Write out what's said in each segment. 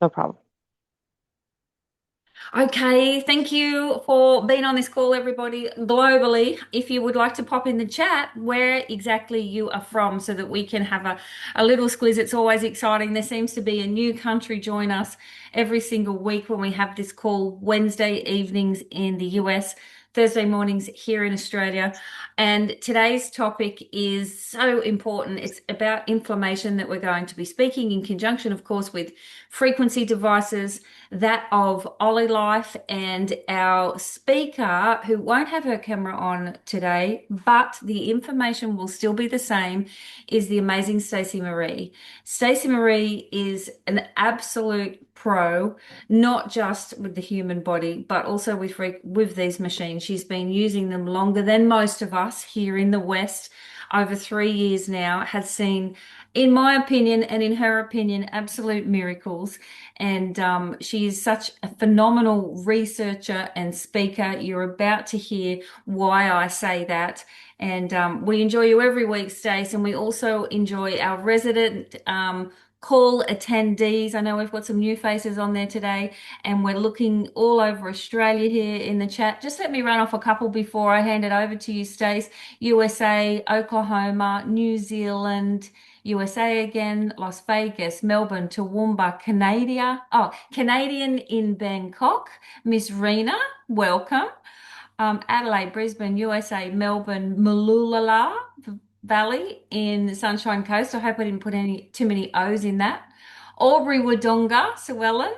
No problem. Okay, thank you for being on this call, everybody globally. If you would like to pop in the chat where exactly you are from so that we can have a little squiz. It's always exciting. There seems to be a new country join us every single week when we have this call, Wednesday evenings in the US, Thursday mornings here in Australia. And today's topic is so important. It's about inflammation that we're going to be speaking in conjunction, of course, with frequency devices, that of Olylife, and our speaker, who won't have her camera on today, but the information will still be the same, is the amazing Stacey Marie. Stacey Marie is an absolute pro, not just with the human body, but also with these machines. She's been using them longer than most of us here in the West. Over 3 years now, has seen, in my opinion and in her opinion, absolute miracles. And she is such a phenomenal researcher and speaker. You're about to hear why I say that. And we enjoy you every week, Stace. And we also enjoy our resident call attendees. I know we've got some new faces on there today, and we're looking all over Australia here in the chat. Just let me run off a couple before I hand it over to you, Stace. USA, Oklahoma, New Zealand. USA again, Las Vegas, Melbourne, Toowoomba, Canada. Oh, Canadian in Bangkok. Miss Rena, welcome. Adelaide, Brisbane, USA, Melbourne, Mooloolala Valley in Sunshine Coast. I hope I didn't put any too many O's in that. Albury, Wodonga, Llewellyn,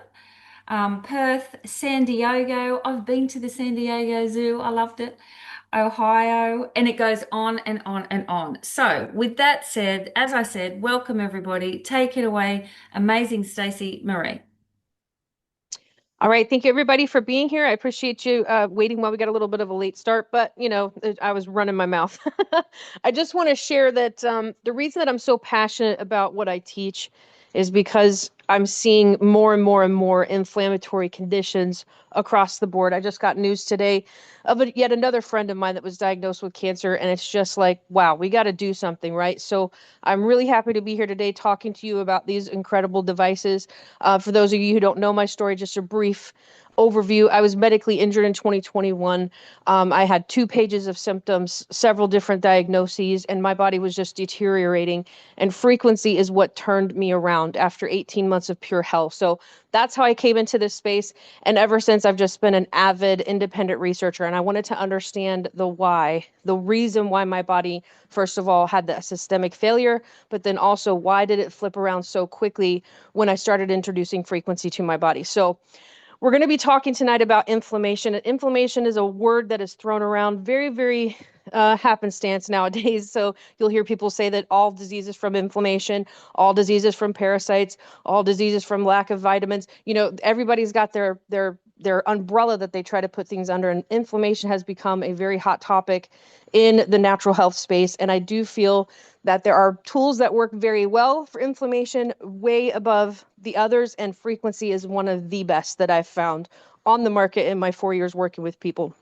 Perth, San Diego. I've been to the San Diego Zoo. I loved it. Ohio, and it goes on and on and on. So, with that said, as I said, welcome everybody. Take it away, amazing Stacey Marie. All right. Thank you, everybody, for being here. I appreciate you waiting while we got a little bit of a late start, but I was running my mouth. I just want to share that the reason that I'm so passionate about what I teach is because I'm seeing more and more and more inflammatory conditions across the board. I just got news today of yet another friend of mine that was diagnosed with cancer, and it's just like, wow, we got to do something, right? So I'm really happy to be here today talking to you about these incredible devices. For those of you who don't know my story, just a brief overview. I was medically injured in 2021. I had 2 pages of symptoms, several different diagnoses, and my body was just deteriorating. And frequency is what turned me around after 18 months of pure health. So that's how I came into this space. And ever since, I've just been an avid independent researcher. And I wanted to understand the why, the reason why my body, first of all, had the systemic failure, but then also why did it flip around so quickly when I started introducing frequency to my body. So we're going to be talking tonight about inflammation. And inflammation is a word that is thrown around very, very happenstance nowadays. So you'll hear people say that all diseases from inflammation, all diseases from parasites, all diseases from lack of vitamins. Everybody's got their umbrella that they try to put things under, and inflammation has become a very hot topic in the natural health space. And I do feel that there are tools that work very well for inflammation, way above the others, and frequency is one of the best that I've found on the market in my 4 years working with people.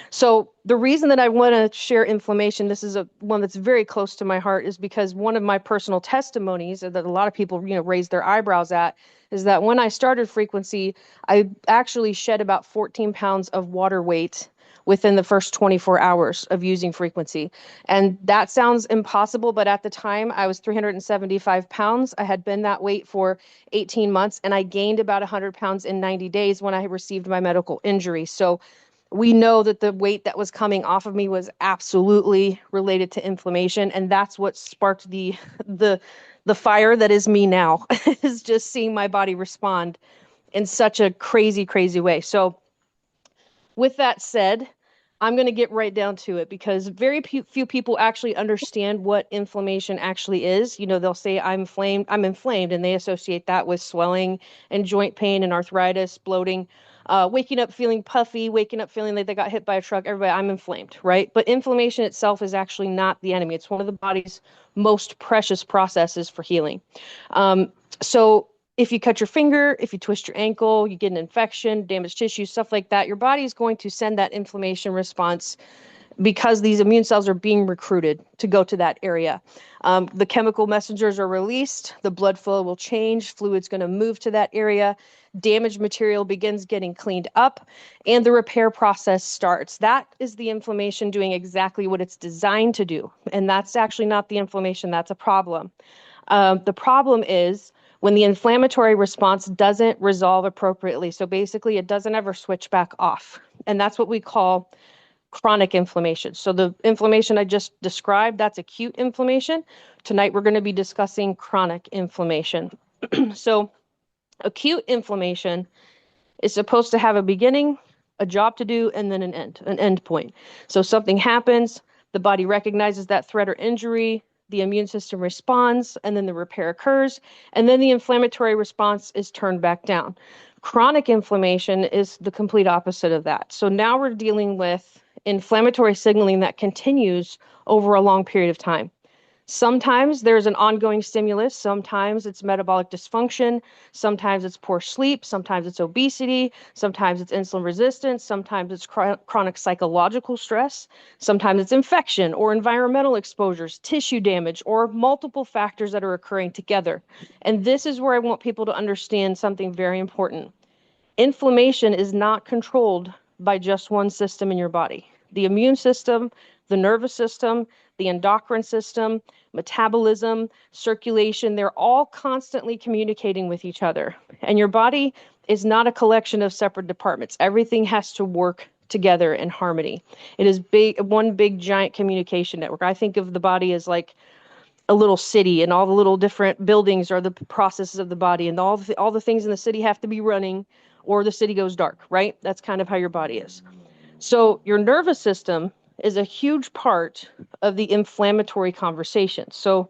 So the reason that I want to share inflammation, this is one that's very close to my heart, is because one of my personal testimonies that a lot of people, raise their eyebrows at, is that when I started frequency, I actually shed about 14 pounds of water weight within the first 24 hours of using frequency. And that sounds impossible, but at the time I was 375 pounds. I had been that weight for 18 months, and I gained about 100 pounds in 90 days when I received my medical injury. So we know that the weight that was coming off of me was absolutely related to inflammation, and that's what sparked the the fire that is me now, is just seeing my body respond in such a crazy, crazy way. So with that said, I'm going to get right down to it because very few people actually understand what inflammation actually is. They'll say I'm inflamed, and they associate that with swelling and joint pain and arthritis, bloating, waking up feeling puffy, waking up feeling like they got hit by a truck. Everybody, I'm inflamed, right? But inflammation itself is actually not the enemy. It's one of the body's most precious processes for healing. So if you cut your finger, if you twist your ankle, you get an infection, damaged tissue, stuff like that, your body is going to send that inflammation response because these immune cells are being recruited to go to that area. The chemical messengers are released, the blood flow will change, fluid's going to move to that area, damaged material begins getting cleaned up, and the repair process starts. That is the inflammation doing exactly what it's designed to do. And that's actually not the inflammation, that's a problem. The problem is when the inflammatory response doesn't resolve appropriately. So basically, it doesn't ever switch back off. And that's what we call chronic inflammation. So the inflammation I just described, that's acute inflammation. Tonight, we're going to be discussing chronic inflammation. So acute inflammation is supposed to have a beginning, a job to do, and then an end point. So something happens, the body recognizes that threat or injury, the immune system responds, and then the repair occurs, and then the inflammatory response is turned back down. Chronic inflammation is the complete opposite of that. So now we're dealing with inflammatory signaling that continues over a long period of time. Sometimes there's an ongoing stimulus. Sometimes it's metabolic dysfunction. Sometimes it's poor sleep. Sometimes it's obesity. Sometimes it's insulin resistance. Sometimes it's chronic psychological stress. Sometimes it's infection or environmental exposures, tissue damage, or multiple factors that are occurring together. And this is where I want people to understand something very important. Inflammation is not controlled by just one system in your body. The immune system, the nervous system, the endocrine system, metabolism, circulation, they're all constantly communicating with each other. And your body is not a collection of separate departments. Everything has to work together in harmony. It is one big giant communication network. I think of the body as like a little city, and all the little different buildings are the processes of the body, and all the things in the city have to be running or the city goes dark, right? That's kind of how your body is. So your nervous system is a huge part of the inflammatory conversation. So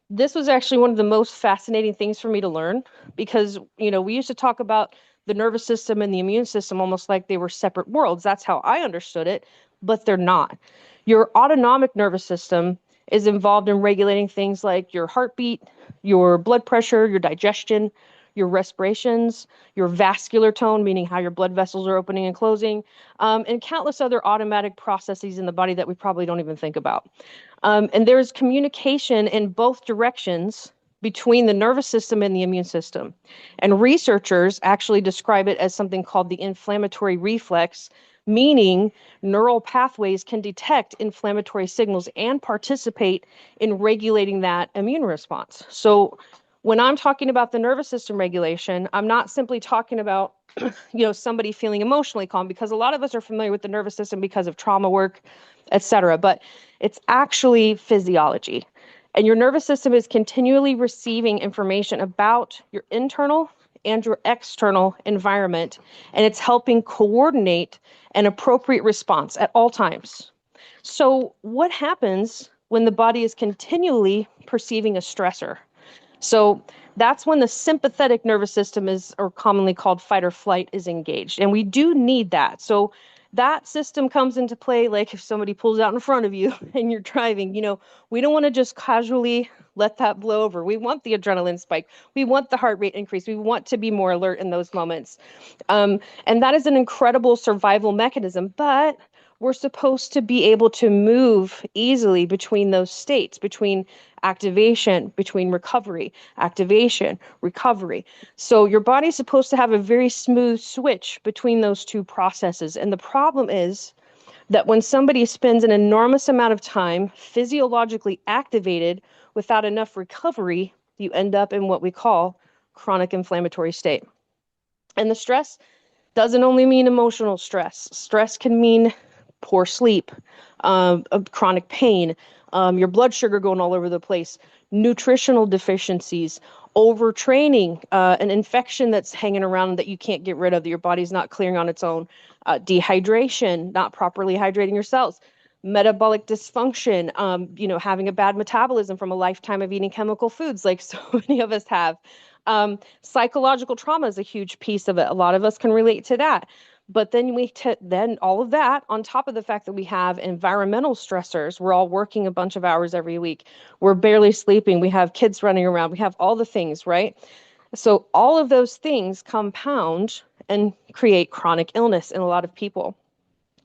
this was actually one of the most fascinating things for me to learn because, we used to talk about the nervous system and the immune system almost like they were separate worlds. That's how I understood it, but they're not. Your autonomic nervous system is involved in regulating things like your heartbeat, your blood pressure, your digestion, your respirations, your vascular tone, meaning how your blood vessels are opening and closing, and countless other automatic processes in the body that we probably don't even think about. And there's communication in both directions between the nervous system and the immune system. And researchers actually describe it as something called the inflammatory reflex, meaning neural pathways can detect inflammatory signals and participate in regulating that immune response. So when I'm talking about the nervous system regulation, I'm not simply talking about somebody feeling emotionally calm, because a lot of us are familiar with the nervous system because of trauma work, etc. But it's actually physiology. And your nervous system is continually receiving information about your internal and your external environment, and it's helping coordinate an appropriate response at all times. So what happens when the body is continually perceiving a stressor? So that's when the sympathetic nervous system is, or commonly called fight or flight, is engaged. And we do need that. So that system comes into play, like if somebody pulls out in front of you and you're driving, we don't want to just casually let that blow over. We want the adrenaline spike. We want the heart rate increase. We want to be more alert in those moments. And that is an incredible survival mechanism, but we're supposed to be able to move easily between those states, between activation, between recovery, activation, recovery. So your body's supposed to have a very smooth switch between those two processes. And the problem is that when somebody spends an enormous amount of time physiologically activated without enough recovery, you end up in what we call chronic inflammatory state. And the stress doesn't only mean emotional stress. Stress can mean poor sleep, chronic pain, your blood sugar going all over the place, nutritional deficiencies, overtraining, an infection that's hanging around that you can't get rid of, that your body's not clearing on its own, dehydration, not properly hydrating your cells, metabolic dysfunction, having a bad metabolism from a lifetime of eating chemical foods like so many of us have. Psychological trauma is a huge piece of it. A lot of us can relate to that. But then then all of that on top of the fact that we have environmental stressors. We're all working a bunch of hours every week. We're barely sleeping. We have kids running around. We have all the things, right? So all of those things compound and create chronic illness in a lot of people.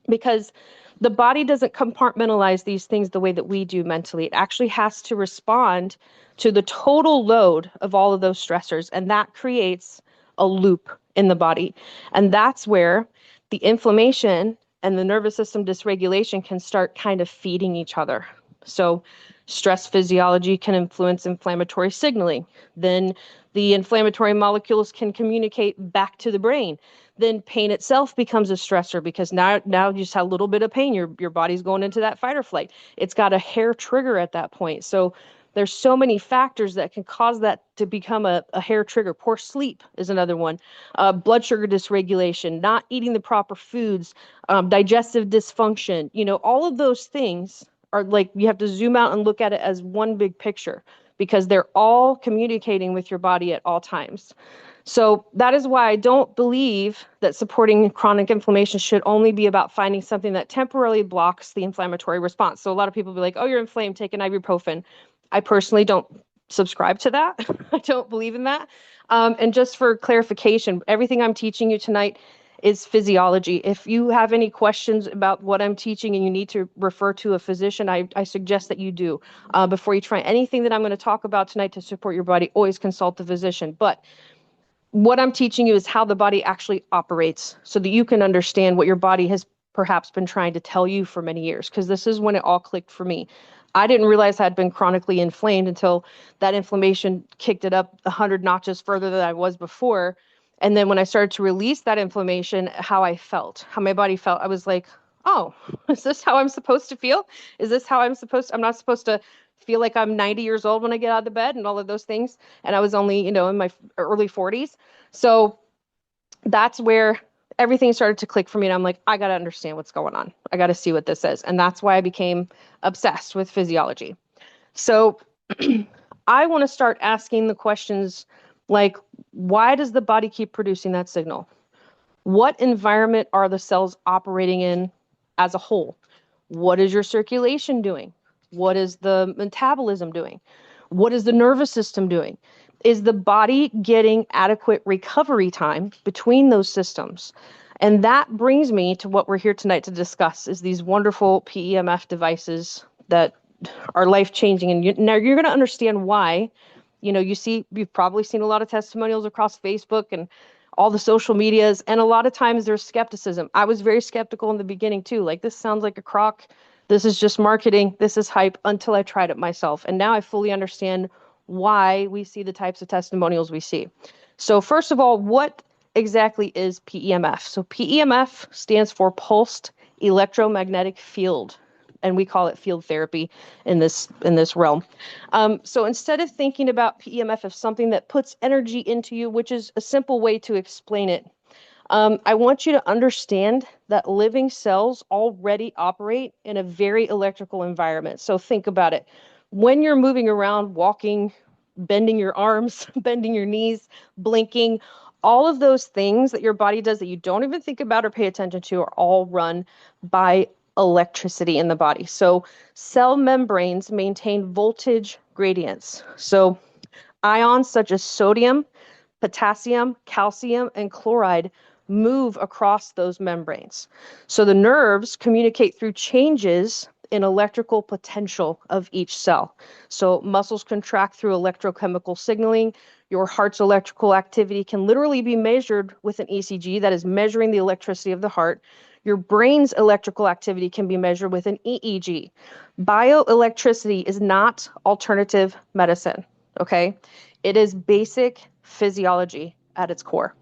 Because The body doesn't compartmentalize these things the way that we do mentally. It actually has to respond to the total load of all of those stressors, and that creates a loop in the body. And that's where the inflammation and the nervous system dysregulation can start kind of feeding each other. So, stress physiology can influence inflammatory signaling. Then the inflammatory molecules can communicate back to the brain. Then pain itself becomes a stressor because now you just have a little bit of pain. Your body's going into that fight or flight. It's got a hair trigger at that point. So there's so many factors that can cause that to become a hair trigger. Poor sleep is another one. Blood sugar dysregulation, not eating the proper foods, digestive dysfunction. All of those things are like you have to zoom out and look at it as one big picture because they're all communicating with your body at all times. So that is why I don't believe that supporting chronic inflammation should only be about finding something that temporarily blocks the inflammatory response. So a lot of people be like, oh, you're inflamed, take an ibuprofen. I personally don't subscribe to that. I don't believe in that. And just for clarification, everything I'm teaching you tonight is physiology. If you have any questions about what I'm teaching and you need to refer to a physician, I suggest that you do. Before you try anything that I'm going to talk about tonight to support your body, always consult the physician. But what I'm teaching you is how the body actually operates so that you can understand what your body has perhaps been trying to tell you for many years, because this is when it all clicked for me. I didn't realize I had been chronically inflamed until that inflammation kicked it up 100 notches further than I was before. And then when I started to release that inflammation, how I felt, how my body felt, I was like, oh, is this how I'm supposed to feel? Is this how I'm not supposed to feel like I'm 90 years old when I get out of the bed and all of those things. And I was only, in my early 40s. So that's where everything started to click for me. And I'm like, I got to understand what's going on. I got to see what this is. And that's why I became obsessed with physiology. So I want to start asking the questions like, why does the body keep producing that signal? What environment are the cells operating in as a whole? What is your circulation doing? What is the metabolism doing? What is the nervous system doing? Is the body getting adequate recovery time between those systems? And that brings me to what we're here tonight to discuss is these wonderful PEMF devices that are life-changing. And now you're going to understand why. You've probably seen a lot of testimonials across Facebook and all the social medias, and a lot of times there's skepticism. I was very skeptical in the beginning too. Like, this sounds like a crock. This is just marketing. This is hype, until I tried it myself. And now I fully understand why we see the types of testimonials we see. So first of all, what exactly is PEMF? So PEMF stands for pulsed electromagnetic field, and we call it field therapy in this realm. So instead of thinking about PEMF as something that puts energy into you, which is a simple way to explain it, I want you to understand that living cells already operate in a very electrical environment. So think about it. When you're moving around, walking, bending your arms, bending your knees, blinking, all of those things that your body does that you don't even think about or pay attention to are all run by electricity in the body. So cell membranes maintain voltage gradients. So ions such as sodium, potassium, calcium, and chloride move across those membranes. So the nerves communicate through changes in electrical potential of each cell. So muscles contract through electrochemical signaling. Your heart's electrical activity can literally be measured with an ECG, that is measuring the electricity of the heart. Your brain's electrical activity can be measured with an EEG. Bioelectricity is not alternative medicine, okay? It is basic physiology at its core.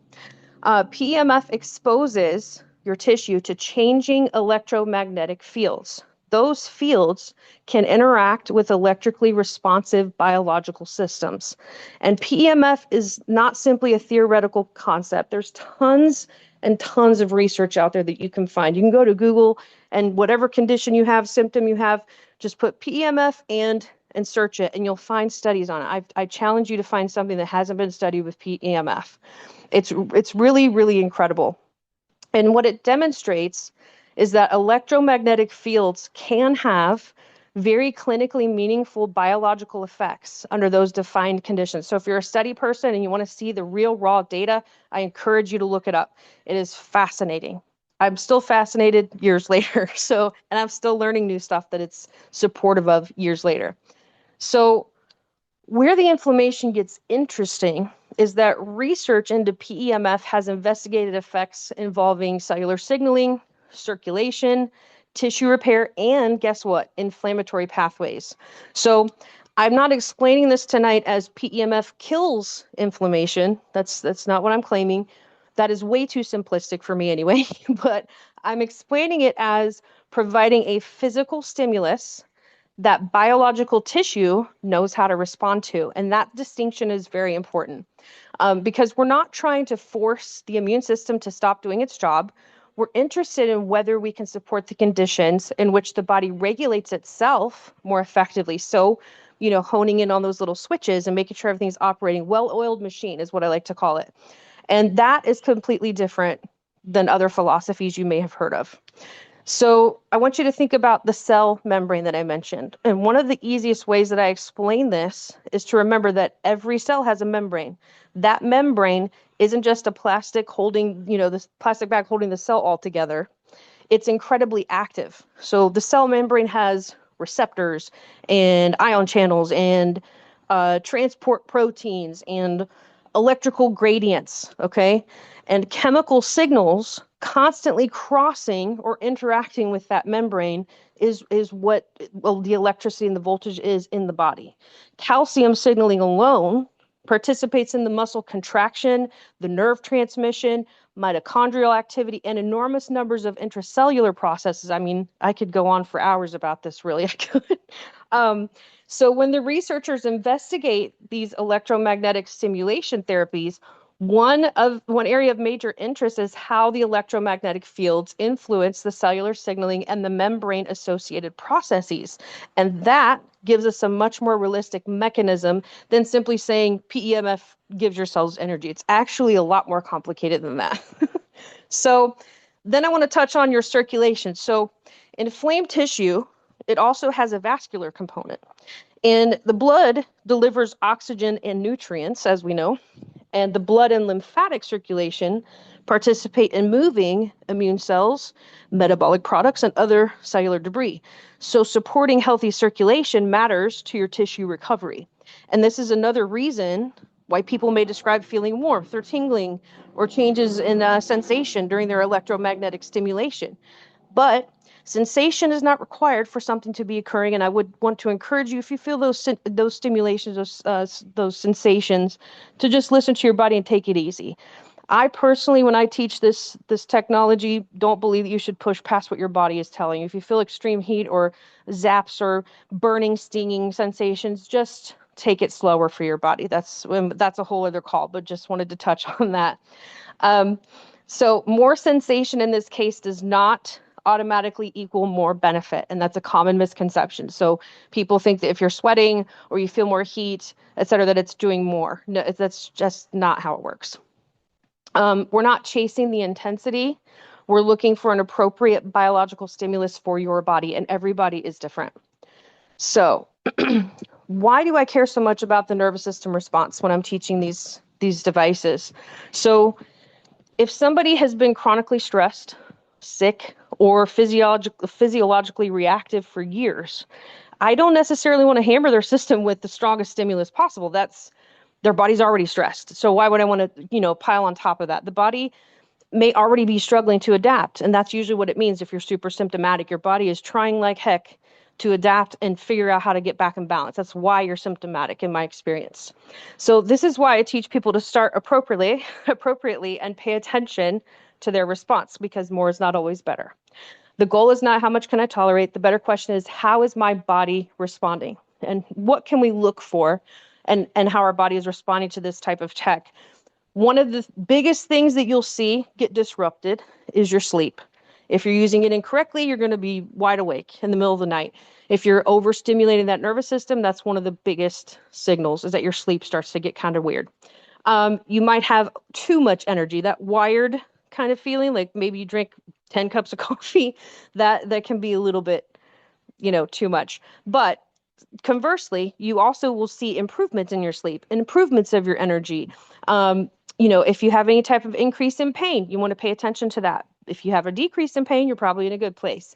PEMF exposes your tissue to changing electromagnetic fields. Those fields can interact with electrically responsive biological systems. And PEMF is not simply a theoretical concept. There's tons and tons of research out there that you can find. You can go to Google, and whatever condition you have, symptom you have, just put PEMF and search it, and you'll find studies on it. I challenge you to find something that hasn't been studied with PEMF. It's really, really incredible. And what it demonstrates is that electromagnetic fields can have very clinically meaningful biological effects under those defined conditions. So if you're a study person and you want to see the real raw data, I encourage you to look it up. It is fascinating. I'm still fascinated years later. So, and I'm still learning new stuff that it's supportive of years later. So, where the inflammation gets interesting is that research into PEMF has investigated effects involving cellular signaling, circulation, tissue repair, and guess what? Inflammatory pathways. So I'm not explaining this tonight as PEMF kills inflammation. That's not what I'm claiming. That is way too simplistic for me anyway, but I'm explaining it as providing a physical stimulus that biological tissue knows how to respond to. And that distinction is very important because we're not trying to force the immune system to stop doing its job. We're interested in whether we can support the conditions in which the body regulates itself more effectively. So, honing in on those little switches and making sure everything's operating. Well-oiled machine is what I like to call it. And that is completely different than other philosophies you may have heard of. So I want you to think about the cell membrane that I mentioned. And one of the easiest ways that I explain this is to remember that every cell has a membrane. That membrane isn't just a plastic holding, this plastic bag holding the cell all together. It's incredibly active. So the cell membrane has receptors and ion channels and transport proteins and electrical gradients, okay? And chemical signals constantly crossing or interacting with that membrane is what the electricity and the voltage is in the body. Calcium signaling alone participates in the muscle contraction, the nerve transmission, mitochondrial activity, and enormous numbers of intracellular processes. I mean, I could go on for hours about this, really, I could. So when the researchers investigate these electromagnetic stimulation therapies, one area of major interest is how the electromagnetic fields influence the cellular signaling and the membrane associated processes. And that gives us a much more realistic mechanism than simply saying PEMF gives your cells energy. It's actually a lot more complicated than that. So then I want to touch on your circulation. So inflamed tissue, it also has a vascular component. And the blood delivers oxygen and nutrients, as we know, and the blood and lymphatic circulation participate in moving immune cells, metabolic products, and other cellular debris. So supporting healthy circulation matters to your tissue recovery. And this is another reason why people may describe feeling warmth or tingling or changes in sensation during their electromagnetic stimulation. But sensation is not required for something to be occurring, and I would want to encourage you, if you feel those stimulations, those sensations, to just listen to your body and take it easy. I personally, when I teach this technology, don't believe that you should push past what your body is telling you. If you feel extreme heat or zaps or burning, stinging sensations, just take it slower for your body. That's a whole other call, but just wanted to touch on that. So more sensation in this case does not automatically equal more benefit. And that's a common misconception. So people think that if you're sweating or you feel more heat, et cetera, that it's doing more. No, that's just not how it works. We're not chasing the intensity. We're looking for an appropriate biological stimulus for your body, and every body is different. So why do I care so much about the nervous system response when I'm teaching these devices? So if somebody has been chronically stressed, sick, or physiologically reactive for years, I don't necessarily want to hammer their system with the strongest stimulus possible. That's their body's already stressed. So why would I want to, pile on top of that? The body may already be struggling to adapt, and that's usually what it means if you're super symptomatic. Your body is trying like heck to adapt and figure out how to get back in balance. That's why you're symptomatic in my experience. So this is why I teach people to start appropriately and pay attention to their response, because more is not always better. The goal is not how much can I tolerate. The better question is, how is my body responding? And what can we look for and how our body is responding to this type of tech? One of the biggest things that you'll see get disrupted is your sleep. If you're using it incorrectly, you're going to be wide awake in the middle of the night. If you're overstimulating that nervous system, that's one of the biggest signals, is that your sleep starts to get kind of weird. You might have too much energy, that wired kind of feeling, like maybe you drink 10 cups of coffee, that can be a little bit, too much. But conversely, you also will see improvements in your sleep, improvements of your energy. If you have any type of increase in pain, you want to pay attention to that. If you have a decrease in pain, you're probably in a good place.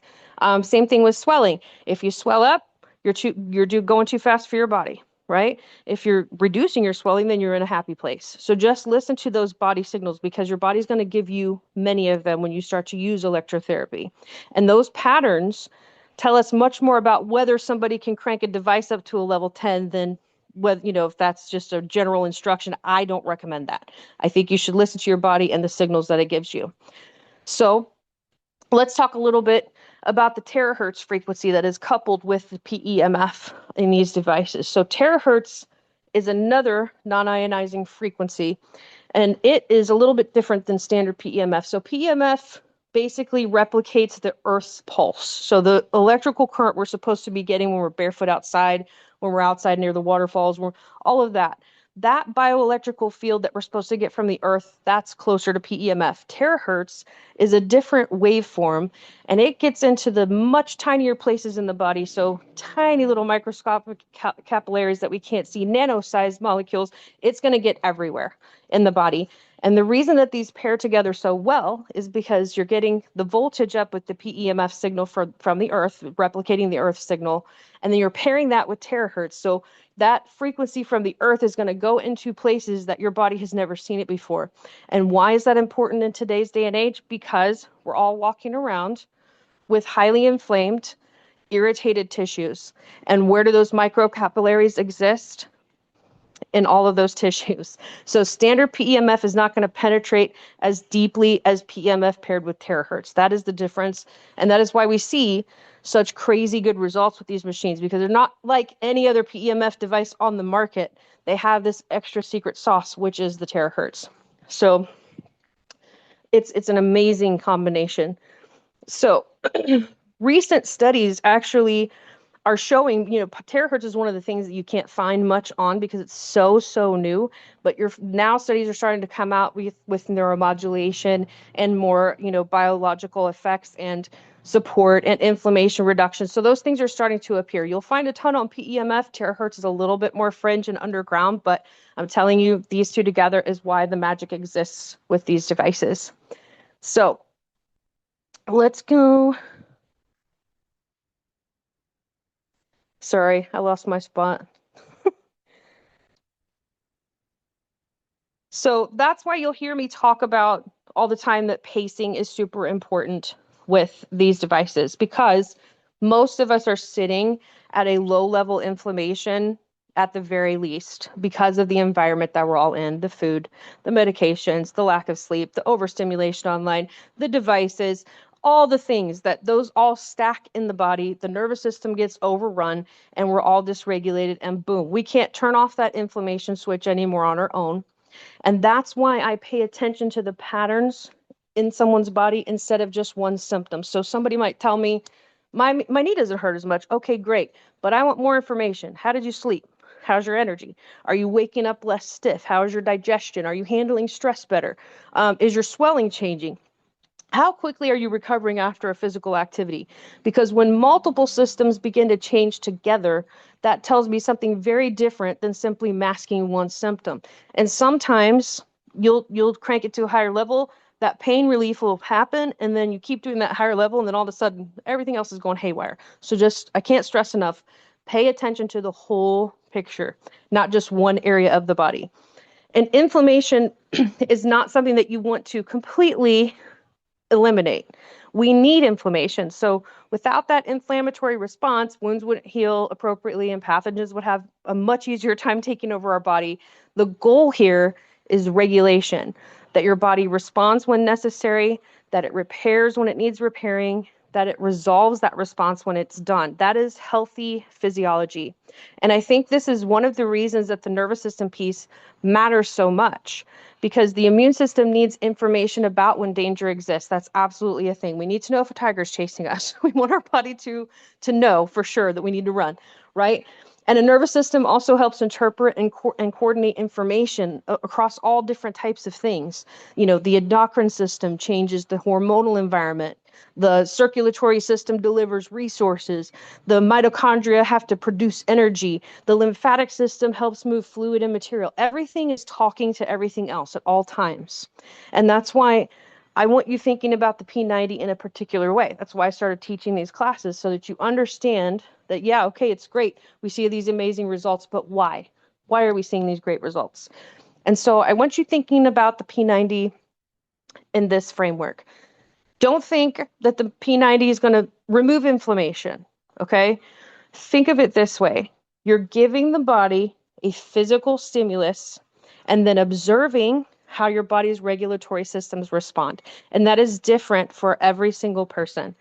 Same thing with swelling. If you swell up, you're going too fast for your body, right? If you're reducing your swelling, then you're in a happy place. So just listen to those body signals because your body's going to give you many of them when you start to use electrotherapy. And those patterns tell us much more about whether somebody can crank a device up to a level 10 than whether, if that's just a general instruction. I don't recommend that. I think you should listen to your body and the signals that it gives you. So let's talk a little bit about the terahertz frequency that is coupled with the PEMF in these devices. So terahertz is another non-ionizing frequency, and it is a little bit different than standard PEMF. So PEMF basically replicates the Earth's pulse. So the electrical current we're supposed to be getting when we're barefoot outside, when we're outside near the waterfalls, all of that. That bioelectrical field that we're supposed to get from the Earth, that's closer to PEMF. Terahertz is a different waveform, and it gets into the much tinier places in the body. So tiny little microscopic capillaries that we can't see, nano-sized molecules. It's going to get everywhere in the body. And the reason that these pair together so well is because you're getting the voltage up with the PEMF signal from the Earth, replicating the Earth signal, and then you're pairing that with terahertz. So that frequency from the Earth is going to go into places that your body has never seen it before. And why is that important in today's day and age? Because we're all walking around with highly inflamed, irritated tissues. And where do those microcapillaries exist? In all of those tissues. So standard PEMF is not going to penetrate as deeply as PEMF paired with terahertz. That is the difference. And that is why we see such crazy good results with these machines, because they're not like any other PEMF device on the market. They have this extra secret sauce, which is the terahertz. So it's an amazing combination. So recent studies actually are showing, terahertz is one of the things that you can't find much on because it's so new, but now studies are starting to come out with neuromodulation and more, biological effects and support and inflammation reduction. So those things are starting to appear. You'll find a ton on PEMF. Terahertz is a little bit more fringe and underground, but I'm telling you, these two together is why the magic exists with these devices. So let's go. Sorry, I lost my spot. So that's why you'll hear me talk about all the time that pacing is super important with these devices, because most of us are sitting at a low level inflammation at the very least because of the environment that we're all in, the food, the medications, the lack of sleep, the overstimulation online, the devices, all the things that those all stack in the body. The nervous system gets overrun and we're all dysregulated, and boom, we can't turn off that inflammation switch anymore on our own. And that's why I pay attention to the patterns in someone's body instead of just one symptom. So somebody might tell me, my knee doesn't hurt as much. Okay, great. But I want more information. How did you sleep? How's your energy? Are you waking up less stiff? How is your digestion? Are you handling stress better? Is your swelling changing? How quickly are you recovering after a physical activity? Because when multiple systems begin to change together, that tells me something very different than simply masking one symptom. And sometimes you'll crank it to a higher level, that pain relief will happen, and then you keep doing that higher level, and then all of a sudden everything else is going haywire. So I can't stress enough, pay attention to the whole picture, not just one area of the body. And inflammation is not something that you want to completely eliminate. We need inflammation. So without that inflammatory response, wounds wouldn't heal appropriately and pathogens would have a much easier time taking over our body. The goal here is regulation, that your body responds when necessary, that it repairs when it needs repairing, that it resolves that response when it's done. That is healthy physiology. And I think this is one of the reasons that the nervous system piece matters so much, because the immune system needs information about when danger exists. That's absolutely a thing. We need to know if a tiger's chasing us. We want our body to know for sure that we need to run, right? And a nervous system also helps interpret and coordinate information across all different types of things. The endocrine system changes the hormonal environment. The circulatory system delivers resources. The mitochondria have to produce energy. The lymphatic system helps move fluid and material. Everything is talking to everything else at all times. And that's why I want you thinking about the P90 in a particular way. That's why I started teaching these classes, so that you understand that, yeah, okay, it's great. We see these amazing results, but why? Why are we seeing these great results? And so I want you thinking about the P90 in this framework. Don't think that the P90 is going to remove inflammation, okay? Think of it this way. You're giving the body a physical stimulus and then observing how your body's regulatory systems respond. And that is different for every single person.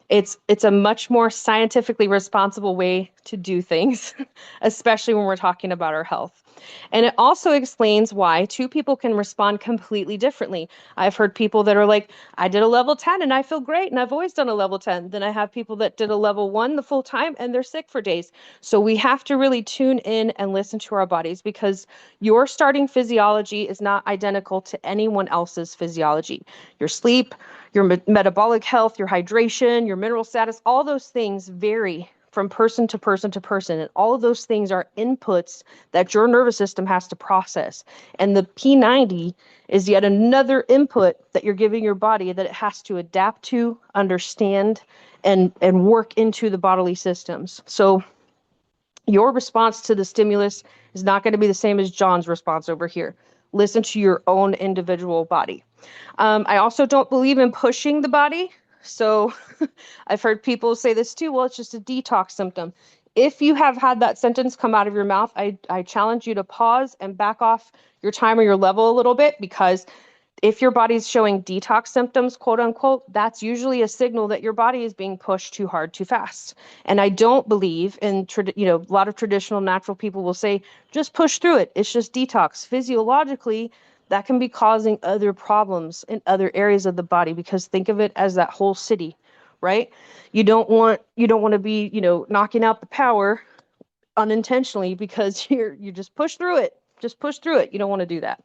It's a much more scientifically responsible way to do things, especially when we're talking about our health. And it also explains why two people can respond completely differently. I've heard people that are like, I did a level 10 and I feel great, and I've always done a level 10. Then I have people that did a level 1 the full time and they're sick for days. So we have to really tune in and listen to our bodies, because your starting physiology is not identical to anyone else's physiology. Your sleep, your metabolic health, your hydration, your mineral status, all those things vary from person to person to person. And all of those things are inputs that your nervous system has to process. And the P90 is yet another input that you're giving your body that it has to adapt to, understand, and work into the bodily systems. So your response to the stimulus is not going to be the same as John's response over here. Listen to your own individual body. I also don't believe in pushing the body. So I've heard people say this too. Well, it's just a detox symptom. If you have had that sentence come out of your mouth, I challenge you to pause and back off your time or your level a little bit, because if your body's showing detox symptoms, quote unquote, that's usually a signal that your body is being pushed too hard, too fast. And I don't believe in, a lot of traditional natural people will say, just push through it. It's just detox. Physiologically, that can be causing other problems in other areas of the body, because think of it as that whole city, right? You don't want to be, knocking out the power unintentionally because you just push through it. Just push through it. You don't want to do that.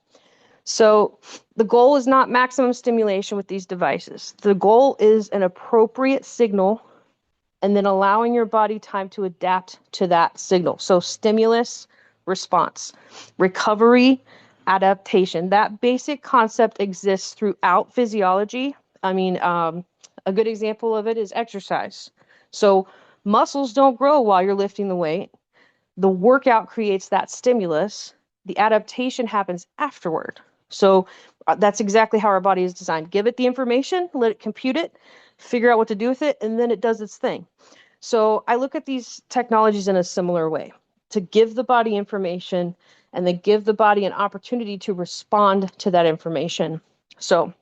So the goal is not maximum stimulation with these devices. The goal is an appropriate signal and then allowing your body time to adapt to that signal. So stimulus, response, recovery, adaptation. That basic concept exists throughout physiology. I mean, a good example of it is exercise. So muscles don't grow while you're lifting the weight. The workout creates that stimulus. The adaptation happens afterward. So that's exactly how our body is designed. Give it the information, let it compute it, figure out what to do with it, and then it does its thing. So I look at these technologies in a similar way, to give the body information and then give the body an opportunity to respond to that information. So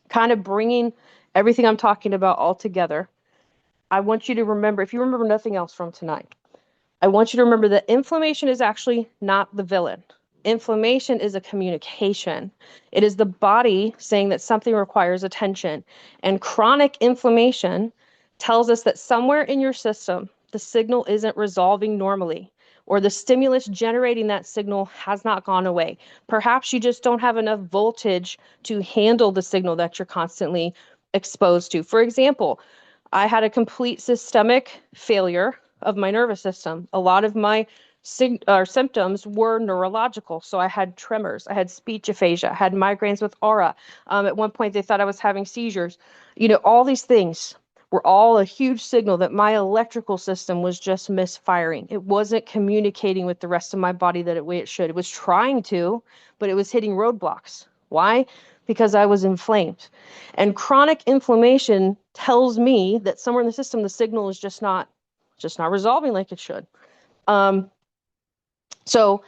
kind of bringing everything I'm talking about all together, I want you to remember, if you remember nothing else from tonight, I want you to remember that inflammation is actually not the villain. Inflammation is a communication. It is the body saying that something requires attention. And chronic inflammation tells us that somewhere in your system, the signal isn't resolving normally, or the stimulus generating that signal has not gone away. Perhaps you just don't have enough voltage to handle the signal that you're constantly exposed to. For example, I had a complete systemic failure of my nervous system. A lot of my symptoms were neurological. So I had tremors, I had speech aphasia, I had migraines with aura. At one point, they thought I was having seizures. All these things were all a huge signal that my electrical system was just misfiring. It wasn't communicating with the rest of my body the way it should. It was trying to, but it was hitting roadblocks. Why? Because I was inflamed. And chronic inflammation tells me that somewhere in the system, the signal is just not resolving like it should. So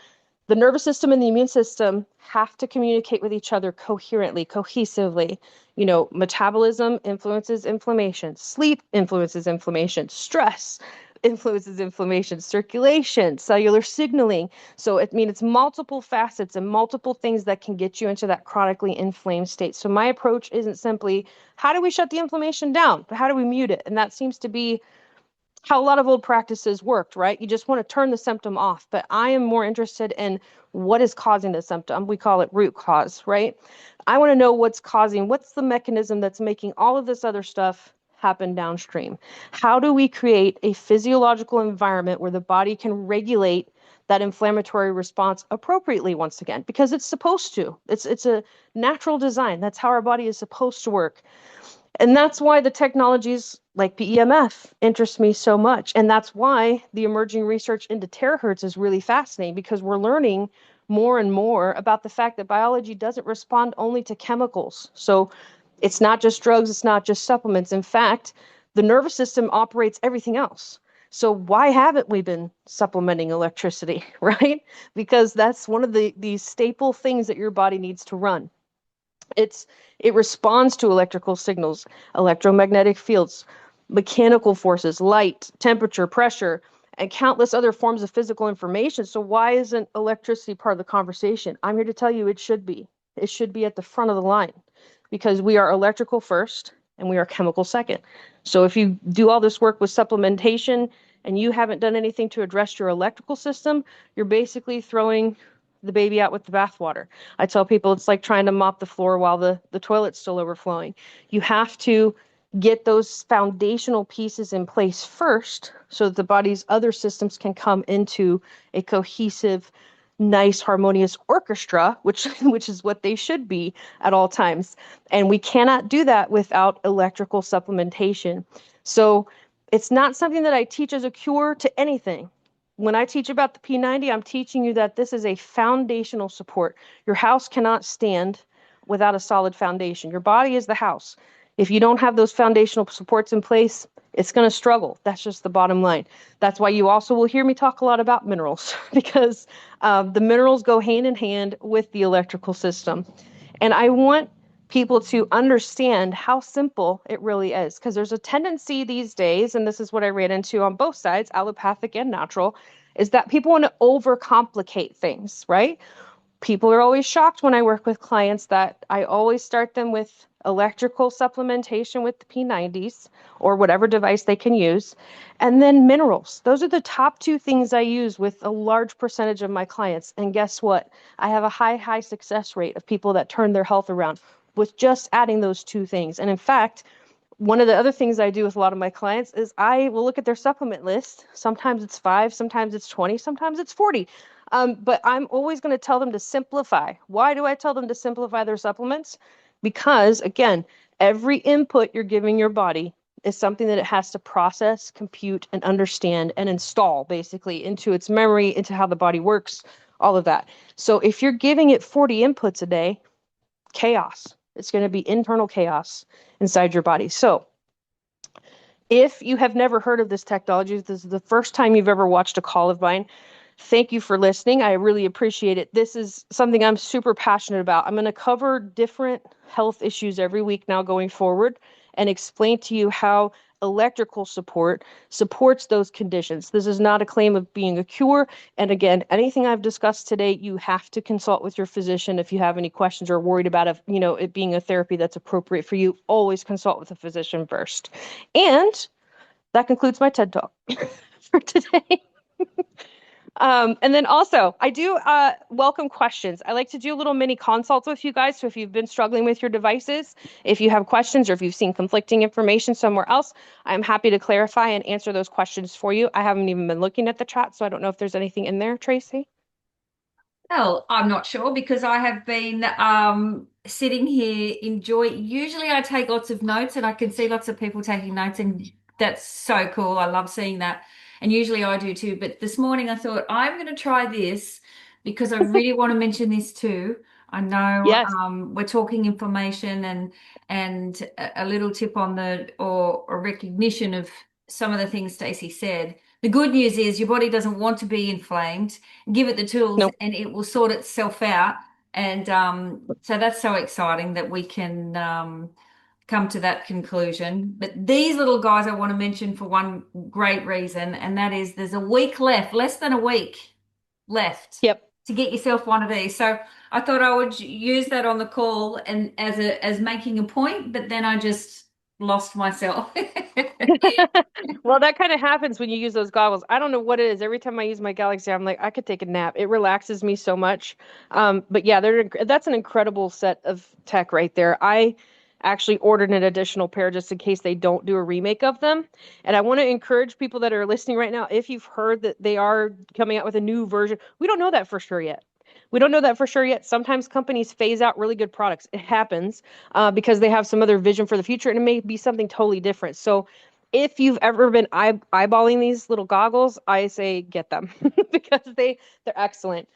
the nervous system and the immune system have to communicate with each other coherently, cohesively. Metabolism influences inflammation, sleep influences inflammation, stress influences inflammation, circulation, cellular signaling. So it's multiple facets and multiple things that can get you into that chronically inflamed state. So my approach isn't simply, how do we shut the inflammation down, but how do we mute it? And that seems to be how a lot of old practices worked, right? You just want to turn the symptom off. But I am more interested in what is causing the symptom. We call it root cause, right? I want to know what's the mechanism that's making all of this other stuff happen downstream. How do we create a physiological environment where the body can regulate that inflammatory response appropriately once again, because it's supposed to. It's a natural design. That's how our body is supposed to work. And that's why the technologies like PEMF interest me so much. And that's why the emerging research into terahertz is really fascinating, because we're learning more and more about the fact that biology doesn't respond only to chemicals. So it's not just drugs, it's not just supplements. In fact, the nervous system operates everything else. So why haven't we been supplementing electricity, right? Because that's one of these staple things that your body needs to run. It's it responds to electrical signals, electromagnetic fields, mechanical forces, light, temperature, pressure, and countless other forms of physical information. So why isn't electricity part of the conversation? I'm here to tell you it should be. It should be at the front of the line, because we are electrical first and we are chemical second. So if you do all this work with supplementation and you haven't done anything to address your electrical system, you're basically throwing the baby out with the bathwater. I tell people it's like trying to mop the floor while the toilet's still overflowing. You have to get those foundational pieces in place first so that the body's other systems can come into a cohesive, nice, harmonious orchestra, which is what they should be at all times. And we cannot do that without electrical supplementation. So it's not something that I teach as a cure to anything. When I teach about the P90, I'm teaching you that this is a foundational support. Your house cannot stand without a solid foundation. Your body is the house. If you don't have those foundational supports in place, it's going to struggle. That's just the bottom line. That's why you also will hear me talk a lot about minerals, because the minerals go hand in hand with the electrical system. And I want people to understand how simple it really is, because there's a tendency these days, and this is what I ran into on both sides, allopathic and natural, is that people want to overcomplicate things, right? People are always shocked when I work with clients that I always start them with electrical supplementation with the P90s or whatever device they can use, and then minerals. Those are the top two things I use with a large percentage of my clients. And guess what? I have a high success rate of people that turn their health around with just adding those two things. And in fact, one of the other things I do with a lot of my clients is I will look at their supplement list. Sometimes it's 5, sometimes it's 20, sometimes it's 40. But I'm always going to tell them to simplify. Why do I tell them to simplify their supplements? Because, again, every input you're giving your body is something that it has to process, compute, and understand and install basically into its memory, into how the body works, all of that. So if you're giving it 40 inputs a day, chaos. It's going to be internal chaos inside your body. So if you have never heard of this technology, this is the first time you've ever watched a call of mine, thank you for listening. I really appreciate it. This is something I'm super passionate about. I'm going to cover different health issues every week now going forward and explain to you how electrical support supports those conditions. This is not a claim of being a cure. And again, anything I've discussed today, you have to consult with your physician if you have any questions or worried about it being a therapy that's appropriate for you. Always consult with a physician first. And that concludes my TED Talk for today. And then also, I do welcome questions. I like to do little mini consults with you guys. So if you've been struggling with your devices, if you have questions or if you've seen conflicting information somewhere else, I'm happy to clarify and answer those questions for you. I haven't even been looking at the chat, so I don't know if there's anything in there, Tracey. Well, I'm not sure because I have been sitting here Usually, I take lots of notes, and I can see lots of people taking notes, and that's so cool. I love seeing that, and usually I do too. But this morning, I thought I'm going to try this because I really want to mention this too. I know Yes. we're talking inflammation and a little tip on or a recognition of some of the things Stacey said. The good news is your body doesn't want to be inflamed. Give it the tools No. and it will sort itself out. And so that's so exciting that we can come to that conclusion. But these little guys I want to mention for one great reason, and that is there's a week left, less than a week left Yep. to get yourself one of these. So I thought I would use that on the call and as making a point, but then I just lost myself. Well, that kind of happens when you use those goggles. I don't know what it is. Every time I use my Galaxy, I'm like, I could take a nap. It relaxes me so much. But yeah, that's an incredible set of tech right there. actually ordered an additional pair just in case they don't do a remake of them. And I want to encourage people that are listening right now, if you've heard that they are coming out with a new version, we don't know that for sure yet. We don't know that for sure yet. Sometimes companies phase out really good products. It happens because they have some other vision for the future, and it may be something totally different. So, if you've ever been eyeballing these little goggles, I say get them because they're excellent.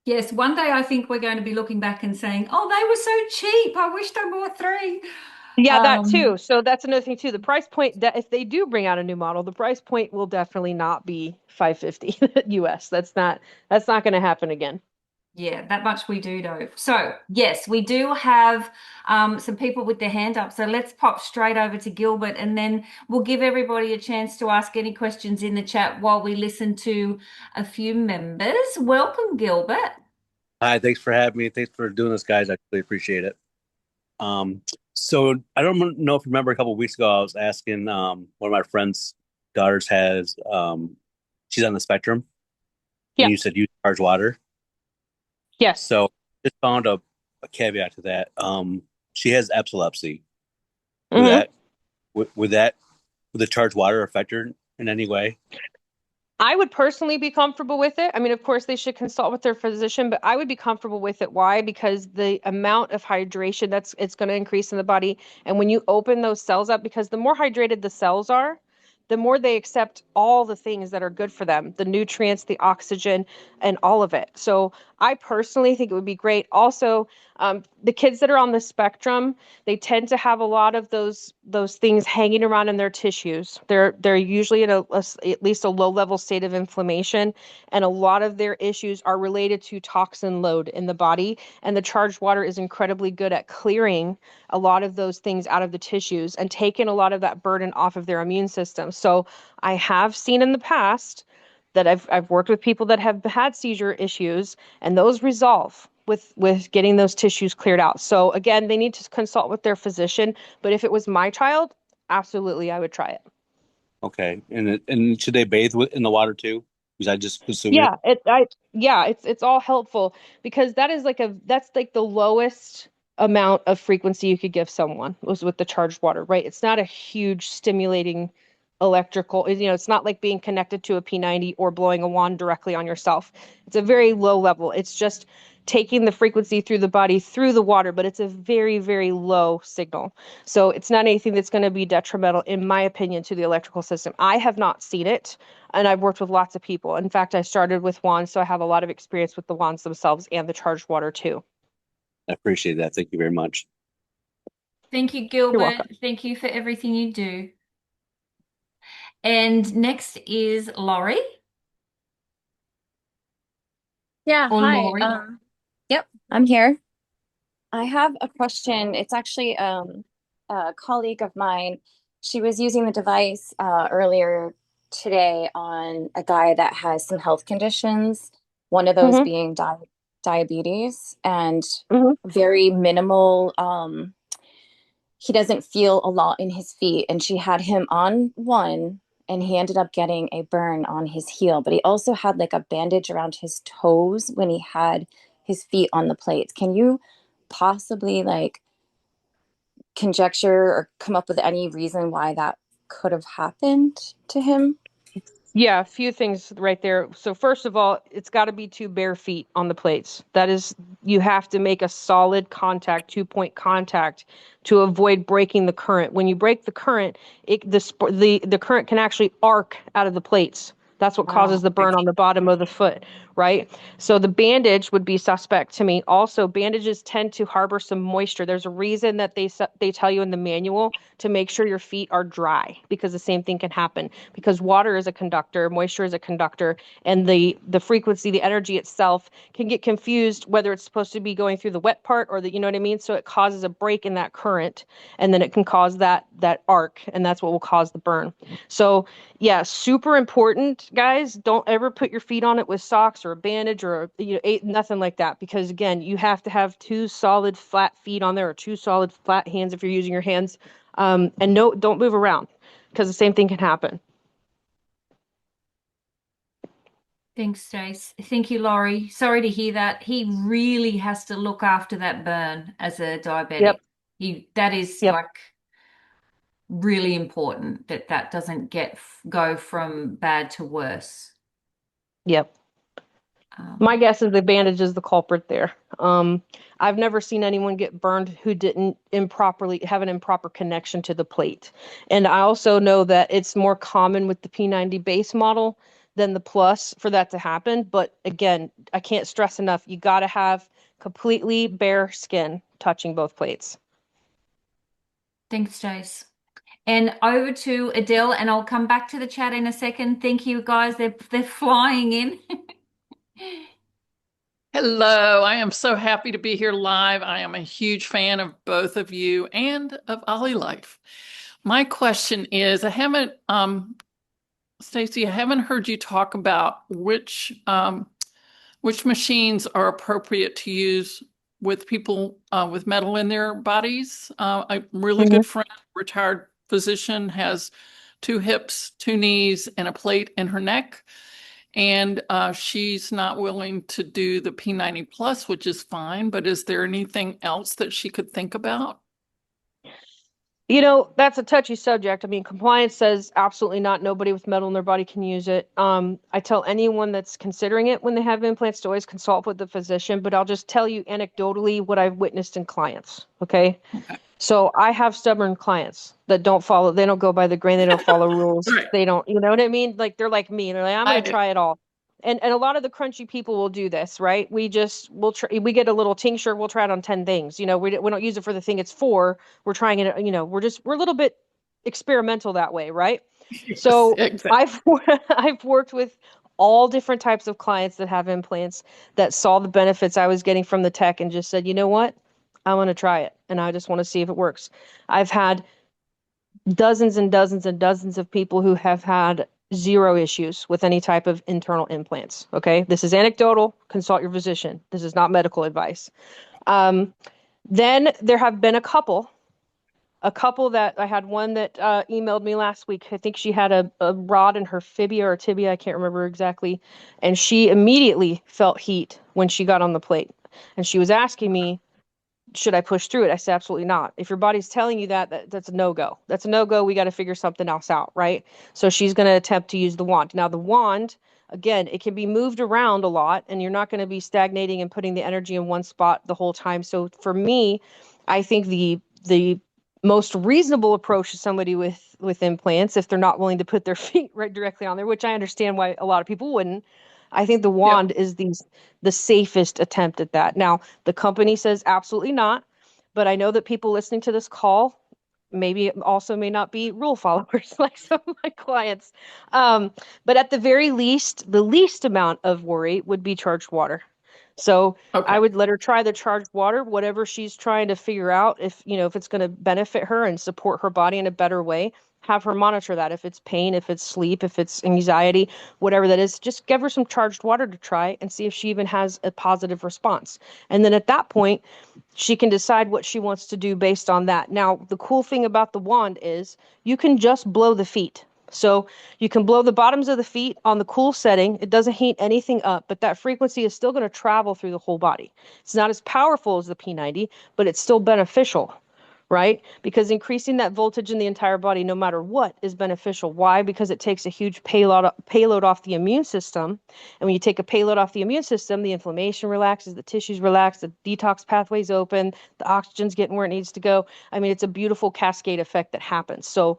Yes, one day I think we're going to be looking back and saying, "Oh, they were so cheap. I wished I bought three." Yeah, that Um, too. So that's another thing too. The price point that if they do bring out a new model, the price point will definitely not be 550 US. That's not going to happen again. yeah, that much we do know. So, yes, we do have some people with their hand up. So let's pop straight over to Gilbert and then we'll give everybody a chance to ask any questions in the chat while we listen to a few members. Welcome, Gilbert. Hi, thanks for having me. Thanks for doing this, guys. I really appreciate it. Um, so I don't know if you remember a couple of weeks ago, I was asking one of my friend's daughters she's on the spectrum, and Yeah. you said you charge water. Yes. So just found a caveat to that. She has epilepsy. Would Hmm. that would that would the charged water affect her in any way? I would personally be comfortable with it. I mean, of course, they should consult with their physician, but I would be comfortable with it. Why? Because the amount of hydration that's it's going to increase in the body, and when you open those cells up, because the more hydrated the cells are, the more they accept all the things that are good for them, the nutrients, the oxygen, and all of it. So I personally think it would be great. Also, the kids that are on the spectrum, they tend to have a lot of those things hanging around in their tissues. They're usually in at least a low level state of inflammation, and a lot of their issues are related to toxin load in the body. And the charged water is incredibly good at clearing a lot of those things out of the tissues and taking a lot of that burden off of their immune system. So I have seen in the past that I've worked with people that have had seizure issues, and those resolve with getting those tissues cleared out. So again, they need to consult with their physician, but if it was my child, absolutely I would try it. Okay, and should they bathe in the water too? Because I just assuming. It's all helpful because that's like the lowest amount of frequency you could give someone was with the charged water, right? It's not a huge stimulating electrical, it's not like being connected to a P90 or blowing a wand directly on yourself. It's a very low level. It's just taking the frequency through the body through the water, but it's a very, very low signal. So it's not anything that's going to be detrimental, in my opinion, to the electrical system. I have not seen it, and I've worked with lots of people. In fact, I started with wands, so I have a lot of experience with the wands themselves and the charged water too. I appreciate that. Thank you very much. Thank you, You're Gilbert. welcome. Thank you for everything you do. And next is Laurie Yeah, or hi. Laurie. Yep, I'm here. I have a question. It's actually a colleague of mine. She was using the device earlier today on a guy that has some health conditions, one of those Hmm. being diabetes and Hmm. very minimal. He doesn't feel a lot in his feet, and she had him on one, and he ended up getting a burn on his heel, but he also had like a bandage around his toes when he had his feet on the plates. Can you possibly like conjecture or come up with any reason why that could have happened to him? Yeah, a few things right there. So first of all, it's got to be two bare feet on the plates. That is, you have to make a solid contact, 2 point contact to avoid breaking the current. When you break the current, the current can actually arc out of the plates. That's what causes Oh, the okay. burn on the bottom of the foot, right? So the bandage would be suspect to me. Also, bandages tend to harbor some moisture. There's a reason that they tell you in the manual to make sure your feet are dry because the same thing can happen because water is a conductor, moisture is a conductor, and the frequency, the energy itself can get confused whether it's supposed to be going through the wet part or the, you know what I mean? So it causes a break in that current, and then it can cause that arc, and that's what will cause the burn. So yeah, super important, guys. Don't ever put your feet on it with socks or a bandage or nothing like that because again, you have to have two solid flat feet on there or two solid flat hands if you're using your hands. And no, don't move around because the same thing can happen. Thanks, Stace. Thank you, Laurie. Sorry to hear that. He really has to look after that burn as a Yep. diabetic. That is Yep. like really important that that doesn't go from bad to worse. Yep. My Um, guess is the bandage is the culprit there. I've never seen anyone get burned who didn't improperly have an improper connection to the plate. And I also know that it's more common with the P90 base model than the plus for that to happen. But again, I can't stress enough, you got to have completely bare skin touching both plates. Thanks, Jace. And over to Adele, and I'll come back to the chat in a second. Thank you, guys. They're flying in. Hello, I am so happy to be here live. I am a huge fan of both of you and of Olylife. My question is, Stacey, I haven't heard you talk about which machines are appropriate to use with people with metal in their bodies. A really Mhm. good friend, retired physician, has two hips, two knees, and a plate in her neck. And she's not willing to do the P90 plus, which is fine. But is there anything else that she could think about? You know, that's a touchy subject. I mean, compliance says absolutely not. Nobody with metal in their body can use it. I tell anyone that's considering it when they have implants to always consult with the physician, but I'll just tell you anecdotally what I've witnessed in clients. Okay. Okay. So I have stubborn clients that don't follow, they don't go by the grain, they don't follow rules. Right. They don't, you know what I mean? Like they're like me. They're like, I'm I going to do. try it all. And a lot of the crunchy people will do this, right? We'll try, we get a little tincture, we'll try it on 10 things. You know, we don't use it for the thing it's for. We're trying it, you know, we're a little bit experimental that way, right? Yes, So exactly. I've worked with all different types of clients that have implants that saw the benefits I was getting from the tech and just said, you know what? I want to try it and I just want to see if it works. I've had dozens and dozens and dozens of people who have had zero issues with any type of internal implants. Okay. This is anecdotal. Consult your physician. This is not medical advice. Um, then there have been a couple that I had one that emailed me last week. I think she had a rod in her fibia or tibia. I can't remember exactly. And she immediately felt heat when she got on the plate. And she was asking me, should I push through it? I said, absolutely not. If your body's telling you that's a no-go. That's a no-go. We got to figure something else out, right? So she's going to attempt to use the wand. Now, the wand, again, it can be moved around a lot, and you're not going to be stagnating and putting the energy in one spot the whole time. So for me, I think the most reasonable approach to somebody with implants, if they're not willing to put their feet right directly on there, which I understand why a lot of people wouldn't, I think the Yep. wand is the safest attempt at that. Now, the company says absolutely not, but I know that people listening to this call maybe also may not be rule followers like some of my clients. Um, but at the very least, the least amount of worry would be charged water. So I Okay. would let her try the charged water, whatever she's trying to figure out, if you know if it's going to benefit her and support her body in a better way. Have her monitor that. If it's pain, if it's sleep, if it's anxiety, whatever that is, just give her some charged water to try and see if she even has a positive response. And then at that point, she can decide what she wants to do based on that. Now, the cool thing about the wand is you can just blow the feet. So you can blow the bottoms of the feet on the cool setting. It doesn't heat anything up, but that frequency is still going to travel through the whole body. It's not as powerful as the P90, but it's still beneficial, right? Because increasing that voltage in the entire body, no matter what, is beneficial. Why? Because it takes a huge payload off the immune system. And when you take a payload off the immune system, the inflammation relaxes, the tissues relax, the detox pathways open, the oxygen's getting where it needs to go. I mean, it's a beautiful cascade effect that happens. So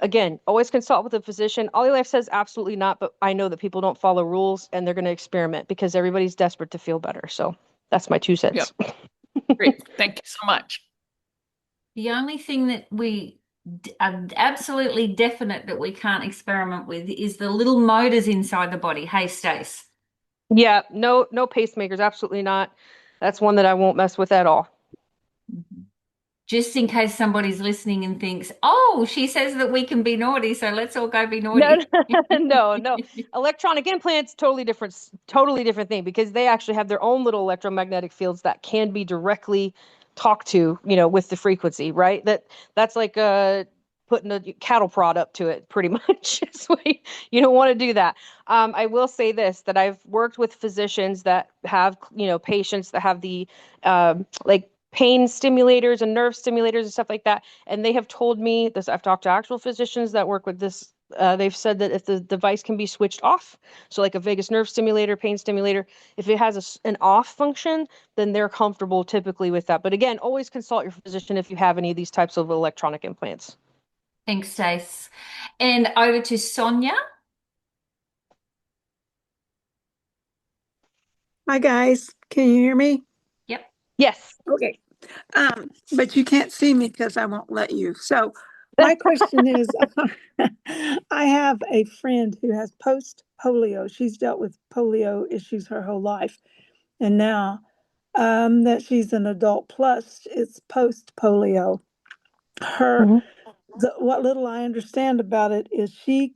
again, always consult with a physician. Olylife says absolutely not, but I know that people don't follow rules and they're going to experiment because everybody's desperate to feel better. So that's my two Yep. cents. Great. Thank you so much. The only thing that we are absolutely definite that we can't experiment with is the little motors inside the body. Hey, Stace. Yeah, no pacemakers, absolutely not. That's one that I won't mess with at all. Just in case somebody's listening and thinks, oh, she says that we can be naughty, so let's all go be No, naughty. no. Electronic implants, totally different thing because they actually have their own little electromagnetic fields that can be directly talked to, you know, with the frequency, right? That's like putting a cattle prod up to it pretty much. You don't want to do that. I will say this, that I've worked with physicians that have, you know, patients that have the like pain stimulators and nerve stimulators and stuff like that. And they have told me this, I've talked to actual physicians that work with this. They've said that if the device can be switched off, so like a vagus nerve stimulator, pain stimulator, if it has an off function, then they're comfortable typically with that. But again, always consult your physician if you have any of these types of electronic implants. Thanks, Stace. And over to Sonia. Hi guys, can you hear me? Yep. Yes. Okay. But you can't see me because I won't let you. So my question is, I have a friend who has post-polio. She's dealt with polio issues her whole life. And now that she's an adult plus, it's post-polio. Mhm. What little I understand about it is she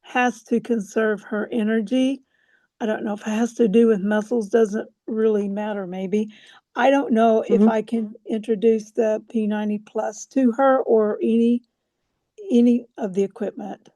has to conserve her energy. I don't know if it has to do with muscles, doesn't really matter, maybe. I don't know if Mhm. I can introduce the P90 Plus to her or any of the equipment.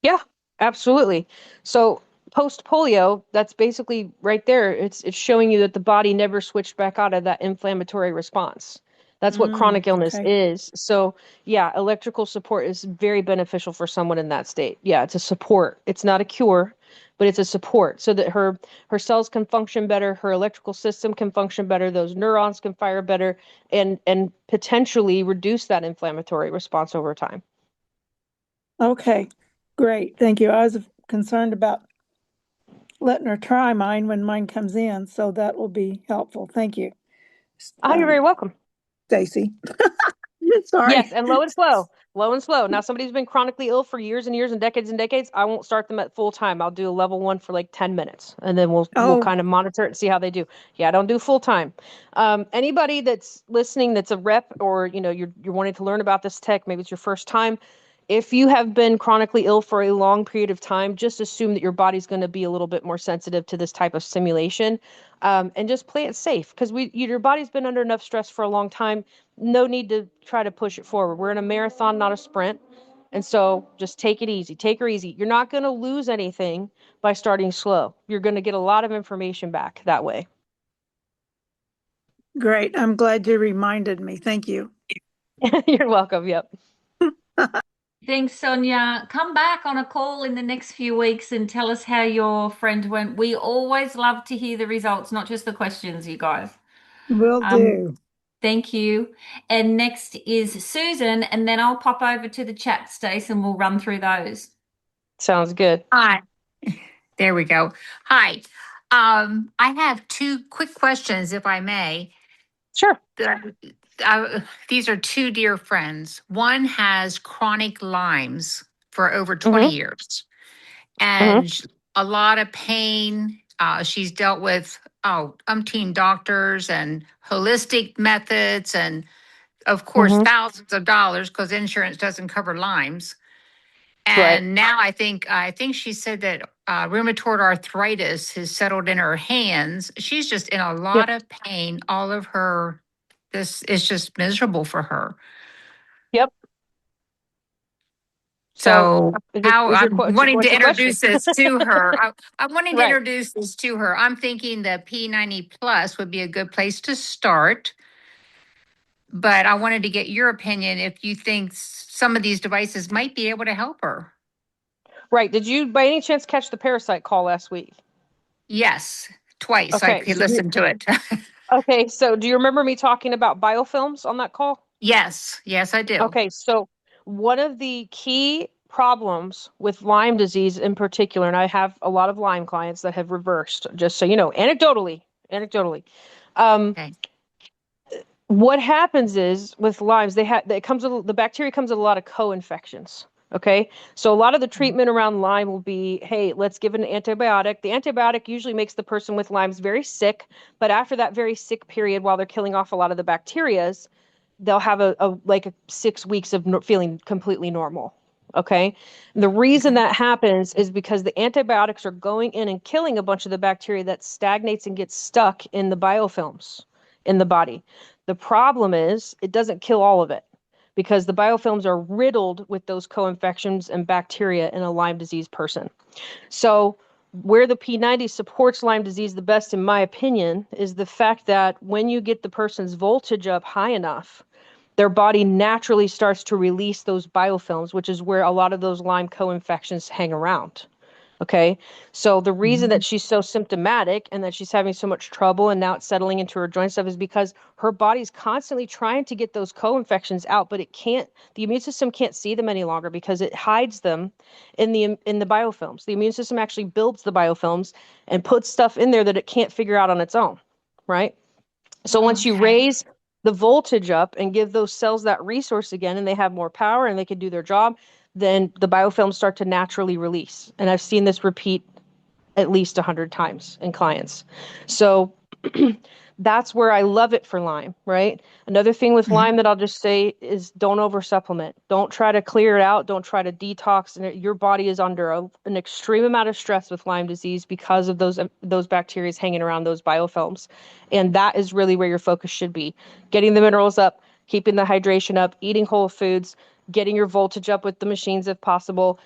Yeah, absolutely. So post polio, that's basically right there. It's showing you that the body never switched back out of that inflammatory response. That's what chronic illness Okay. is. So yeah, electrical support is very beneficial for someone in that state. Yeah, it's a support. It's not a cure, but it's a support so that her cells can function better, her electrical system can function better, those neurons can fire better and potentially reduce that inflammatory response over time. Okay. Great. Thank you. I was concerned about letting her try mine when mine comes in, so that will be helpful. Thank you. Oh, you're very welcome. Stacey. Sorry. Yes, and low and slow. Low and slow. Now, somebody's been chronically ill for years and years and decades, I won't start them at full time. I'll do a level one for like 10 minutes and then we'll Oh, kind of monitor it and see how they do. Yeah, I don't do full time. Anybody that's listening that's a rep or you're wanting to learn about this tech, maybe it's your first time. If you have been chronically ill for a long period of time, just assume that your body's going to be a little bit more sensitive to this type of stimulation, and just play it safe because your body's been under enough stress for a long time. No need to try to push it forward. We're in a marathon, not a sprint. And so just take it easy. Take her easy. You're not going to lose anything by starting slow. You're going to get a lot of information back that way. great. I'm glad you reminded me. Thank you. You're welcome. Yep. Thanks, Sonia. Come back on a call in the next few weeks and tell us how your friend went. We always love to hear the results, not just the questions, you guys. Will Um, do. Thank you. And next is Susan, and then I'll pop over to the chat, Stace, and we'll run through those. Sounds good. Hi, there we go. Hi. I have two quick questions, if I may. Sure. These are two dear friends. One has chronic Lyme's for over 20 Mm-hmm. years Mm-hmm. and a lot of pain. She's dealt with, umpteen doctors and holistic methods and, of course, Mm-hmm. thousands of dollars because insurance doesn't cover Lyme's. Right. And now I think she said that rheumatoid arthritis has settled in her hands. She's just in a lot Yep. of pain. All of her, this is just miserable for her. Yep. So So is it how is your I'm wanting to what's your question? introduce this to her. I'm wanting to Right. introduce this to her. I'm thinking the P90 Plus would be a good place to start. But I wanted to get your opinion if you think some of these devices might be able to help her. Right. Did you by any chance catch the parasite call last week? Yes, twice I Okay. could listen to it. So do you remember me talking about biofilms on that call? Yes, I do. Okay, so one of the key problems with Lyme disease in particular, and I have a lot of Lyme clients that have reversed, just so you know, anecdotally, um, Okay. what happens is with Lyme's, the bacteria comes with a lot of co-infections. Okay, so a lot of the treatment around Lyme will be, hey, let's give an antibiotic. The antibiotic usually makes the person with Lyme's very sick, but after that very sick period, while they're killing off a lot of the bacterias, they'll have a 6 weeks of feeling completely normal. Okay. And the reason that happens is because the antibiotics are going in and killing a bunch of the bacteria that stagnates and gets stuck in the biofilms in the body. The problem is it doesn't kill all of it because the biofilms are riddled with those co-infections and bacteria in a Lyme disease person. So Where the P90 supports Lyme disease the best, in my opinion, is the fact that when you get the person's voltage up high enough, their body naturally starts to release those biofilms, which is where a lot of those Lyme co-infections hang around. Okay. So the reason that she's so symptomatic and that she's having so much trouble and now it's settling into her joint stuff is because her body's constantly trying to get those co-infections out, but it can't, the immune system can't see them any longer because it hides them in the biofilms. The immune system actually builds the biofilms and puts stuff in there that it can't figure out on its own. Right. So once you Okay. raise the voltage up and give those cells that resource again, and they have more power and they can do their job, then the biofilms start to naturally release. And I've seen this repeat at least 100 times in clients. So that's where I love it for Lyme, right? Another thing with Mhm. Lyme that I'll just say is don't over supplement. Don't try to clear it out. Don't try to detox. And your body is under an extreme amount of stress with Lyme disease because of those bacteria hanging around those biofilms. And that is really where your focus should be. Getting the minerals up, keeping the hydration up, eating whole foods, getting your voltage up with the machines if possible.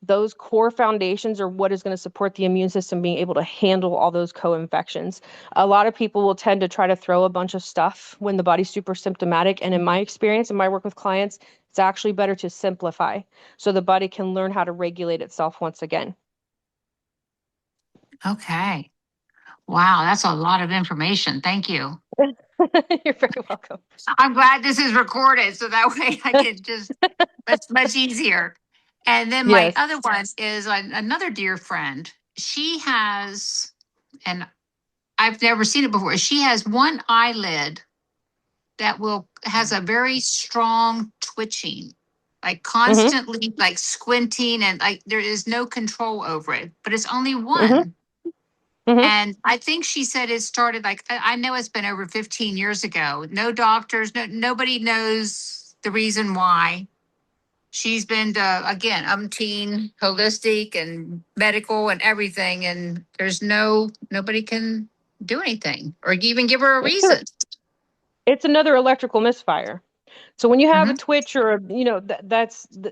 Those core foundations are what is going to support the immune system being able to handle all those co-infections. A lot of people will tend to try to throw a bunch of stuff when the body's super symptomatic. And in my experience, in my work with clients, it's actually better to simplify so the body can learn how to regulate itself once again. Okay. Wow, that's a lot of information. Thank you. You're very welcome. I'm glad this is recorded so that way I can just, that's much easier. And then my Yes. other one is another dear friend. She has, and I've never seen it before. She has one eyelid that has a very strong twitching, like Mm-hmm. constantly like squinting and like there is no control over it, but it's only Mm-hmm. one. Mm-hmm. And I think she said it started like I know it's been over 15 years ago. No doctors, nobody knows the reason why. She's been to again umpteen holistic and medical and everything, and there's nobody can do anything or even give her a reason. It's another electrical misfire. So when you have a Hmm. twitch or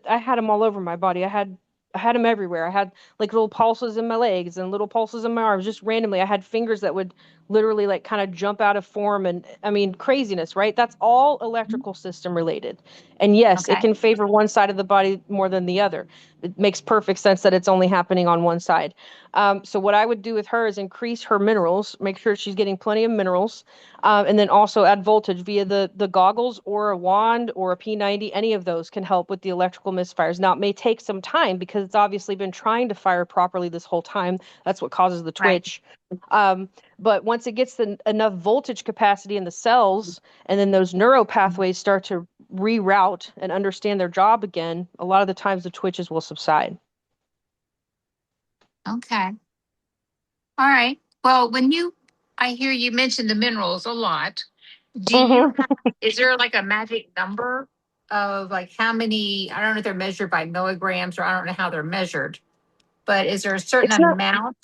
I had them all over my body. I had them everywhere. I had like little pulses in my legs and little pulses in my arms, just randomly. I had fingers that would literally like kind of jump out of form and I mean craziness, right? That's all electrical system related. And yes, it Okay. can favor one side of the body more than the other. It makes perfect sense that it's only happening on one side. So what I would do with her is increase her minerals, make sure she's getting plenty of minerals, and then also add voltage via the goggles or a wand or a P90. Any of those can help with the electrical misfires. Now, it may take some time because it's obviously been trying to fire properly this whole time. That's what causes the Right. twitch. But once it gets enough voltage capacity in the cells, and then those neuro pathways start to reroute and understand their job again, a lot of the times the twitches will subside. Okay. All right. Well, I hear you mention the minerals a lot. Mm-hmm. Is there like a magic number of like how many, I don't know if they're measured by milligrams or I don't know how they're measured, but is there a certain It's not amount?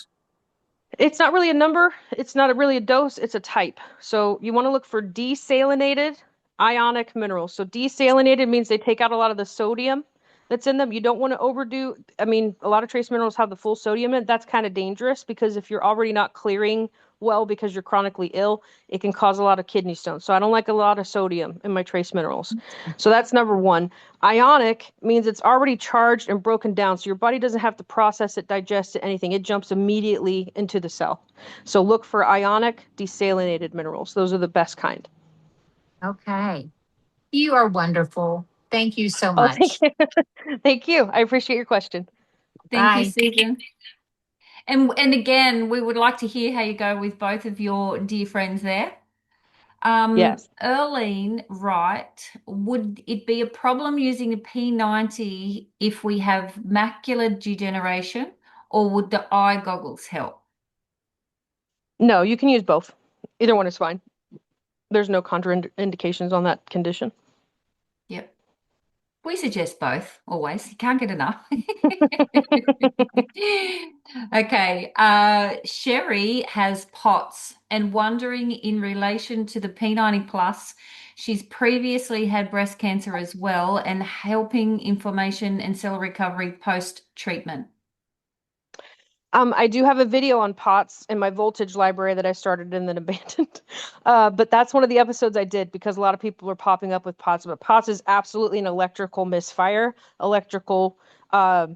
It's not really a number. It's not really a dose. It's a type. So you want to look for desalinated ionic minerals. So desalinated means they take out a lot of the sodium that's in them. You don't want to overdo. I mean, a lot of trace minerals have the full sodium in it. That's kind of dangerous because if you're already not clearing well because you're chronically ill, it can cause a lot of kidney stones. So I don't like a lot of sodium in my trace minerals. So that's number one. Ionic means it's already charged and broken down, so your body doesn't have to process it, digest it, anything. It jumps immediately into the cell. So look for ionic desalinated minerals. Those are the best kind. Okay. You are wonderful. Thank you so Oh, thank much. you. Thank you. I appreciate your question. Thank you, Bye. Susan. And again, we would like to hear how you go with both of your dear friends there. Yes. Erlene, right, would it be a problem using a P90 if we have macular degeneration, or would the eye goggles help? No, you can use both. Either one is fine. There's no contraindications on that condition. Yep. We suggest both always. You can't get enough. Okay. Sherry has POTS and wondering in relation to the P90 plus, she's previously had breast cancer as well and helping inflammation and cell recovery post treatment. I do have a video on POTS in my voltage library that I started and then abandoned. But that's one of the episodes I did because a lot of people were popping up with POTS. But POTS is absolutely an electrical misfire, electrical uh,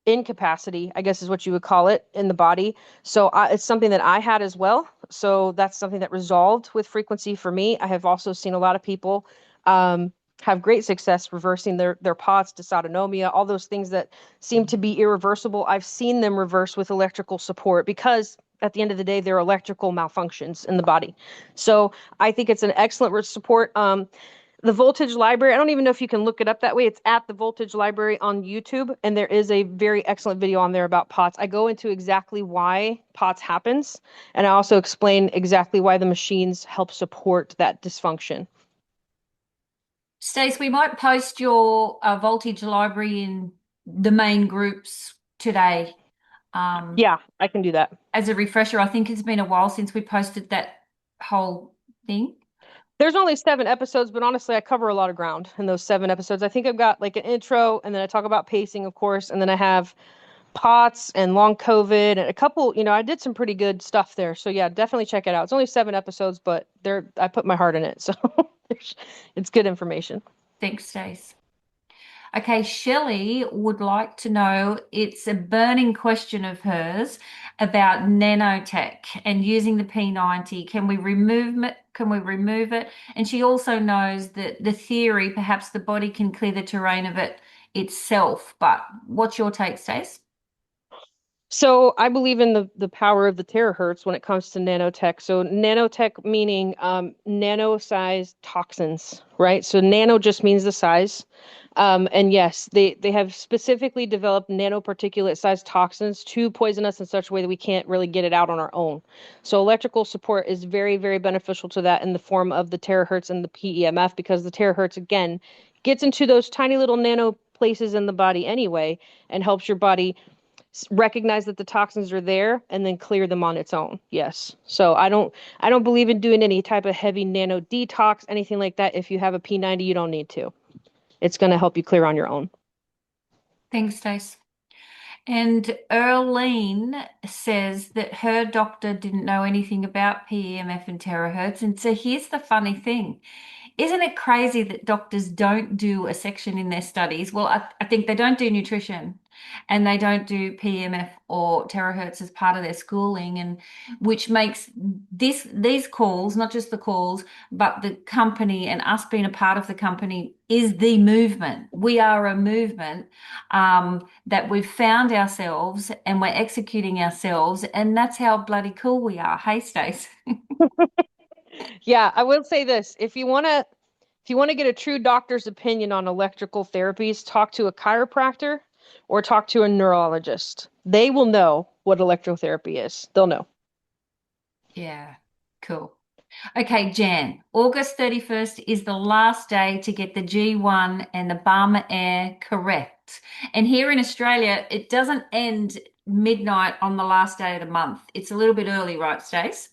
incapacity, I guess is what you would call it in the body. So it's something that I had as well. So that's something that resolved with frequency for me. I have also seen a lot of people um, have great success reversing their POTS, dysautonomia, all those things that seem to be irreversible. I've seen them reverse with electrical support because at the end of the day, they're electrical malfunctions in the body. So I think it's an excellent support. The Voltage Library, I don't even know if you can look it up that way. It's at the Voltage Library on YouTube, and there is a very excellent video on there about POTS. I go into exactly why POTS happens, and I also explain exactly why the machines help support that dysfunction. Stace, we might post your voltage library in the main groups today. Yeah, I can do that. As a refresher, I think it's been a while since we posted that whole thing. There's only 7 episodes, but honestly, I cover a lot of ground in those 7 episodes. I think I've got like an intro, and then I talk about pacing, of course, and then I have POTS and long COVID and a couple, I did some pretty good stuff there. So yeah, definitely check it out. It's only 7 episodes, but I put my heart in it. So it's good information. Thanks, Stace. Okay, Shelley would like to know, it's a burning question of hers about nanotech and using the P90. Can we remove it? Can we remove it? And she also knows that the theory, perhaps the body can clear the terrain of it itself. But what's your take, Stace? So I believe in the power of the terahertz when it comes to nanotech. So nanotech meaning nano-sized toxins, right? So nano just means the size. And yes, they have specifically developed nanoparticulate sized toxins to poison us in such a way that we can't really get it out on our own. So electrical support is very, very beneficial to that in the form of the terahertz and the PEMF because the terahertz again gets into those tiny little nano places in the body anyway and helps your body recognize that the toxins are there and then clear them on its own. Yes. So I don't believe in doing any type of heavy nano detox, anything like that. If you have a P90, you don't need to. It's going to help you clear on your own. Thanks, Stace. And Earlene says that her doctor didn't know anything about PEMF and terahertz. And so here's the funny thing. Isn't it crazy that doctors don't do a section in their studies? Well, I think they don't do nutrition and they don't do PEMF or terahertz as part of their schooling, and which makes these calls, not just the calls, but the company and us being a part of the company is the movement. We are a movement that we've found ourselves and we're executing ourselves, and that's how bloody cool we are. Hey, Stace. Yeah, I will say this. If you want to get a true doctor's opinion on electrical therapies, talk to a chiropractor or talk to a neurologist. They will know what electrotherapy is. They'll know. Yeah, cool. Okay, Jan, August 31st is the last day to get the G1 and the Barmer Air correct. And here in Australia, it doesn't end midnight on the last day of the month. It's a little bit early, right, Stace?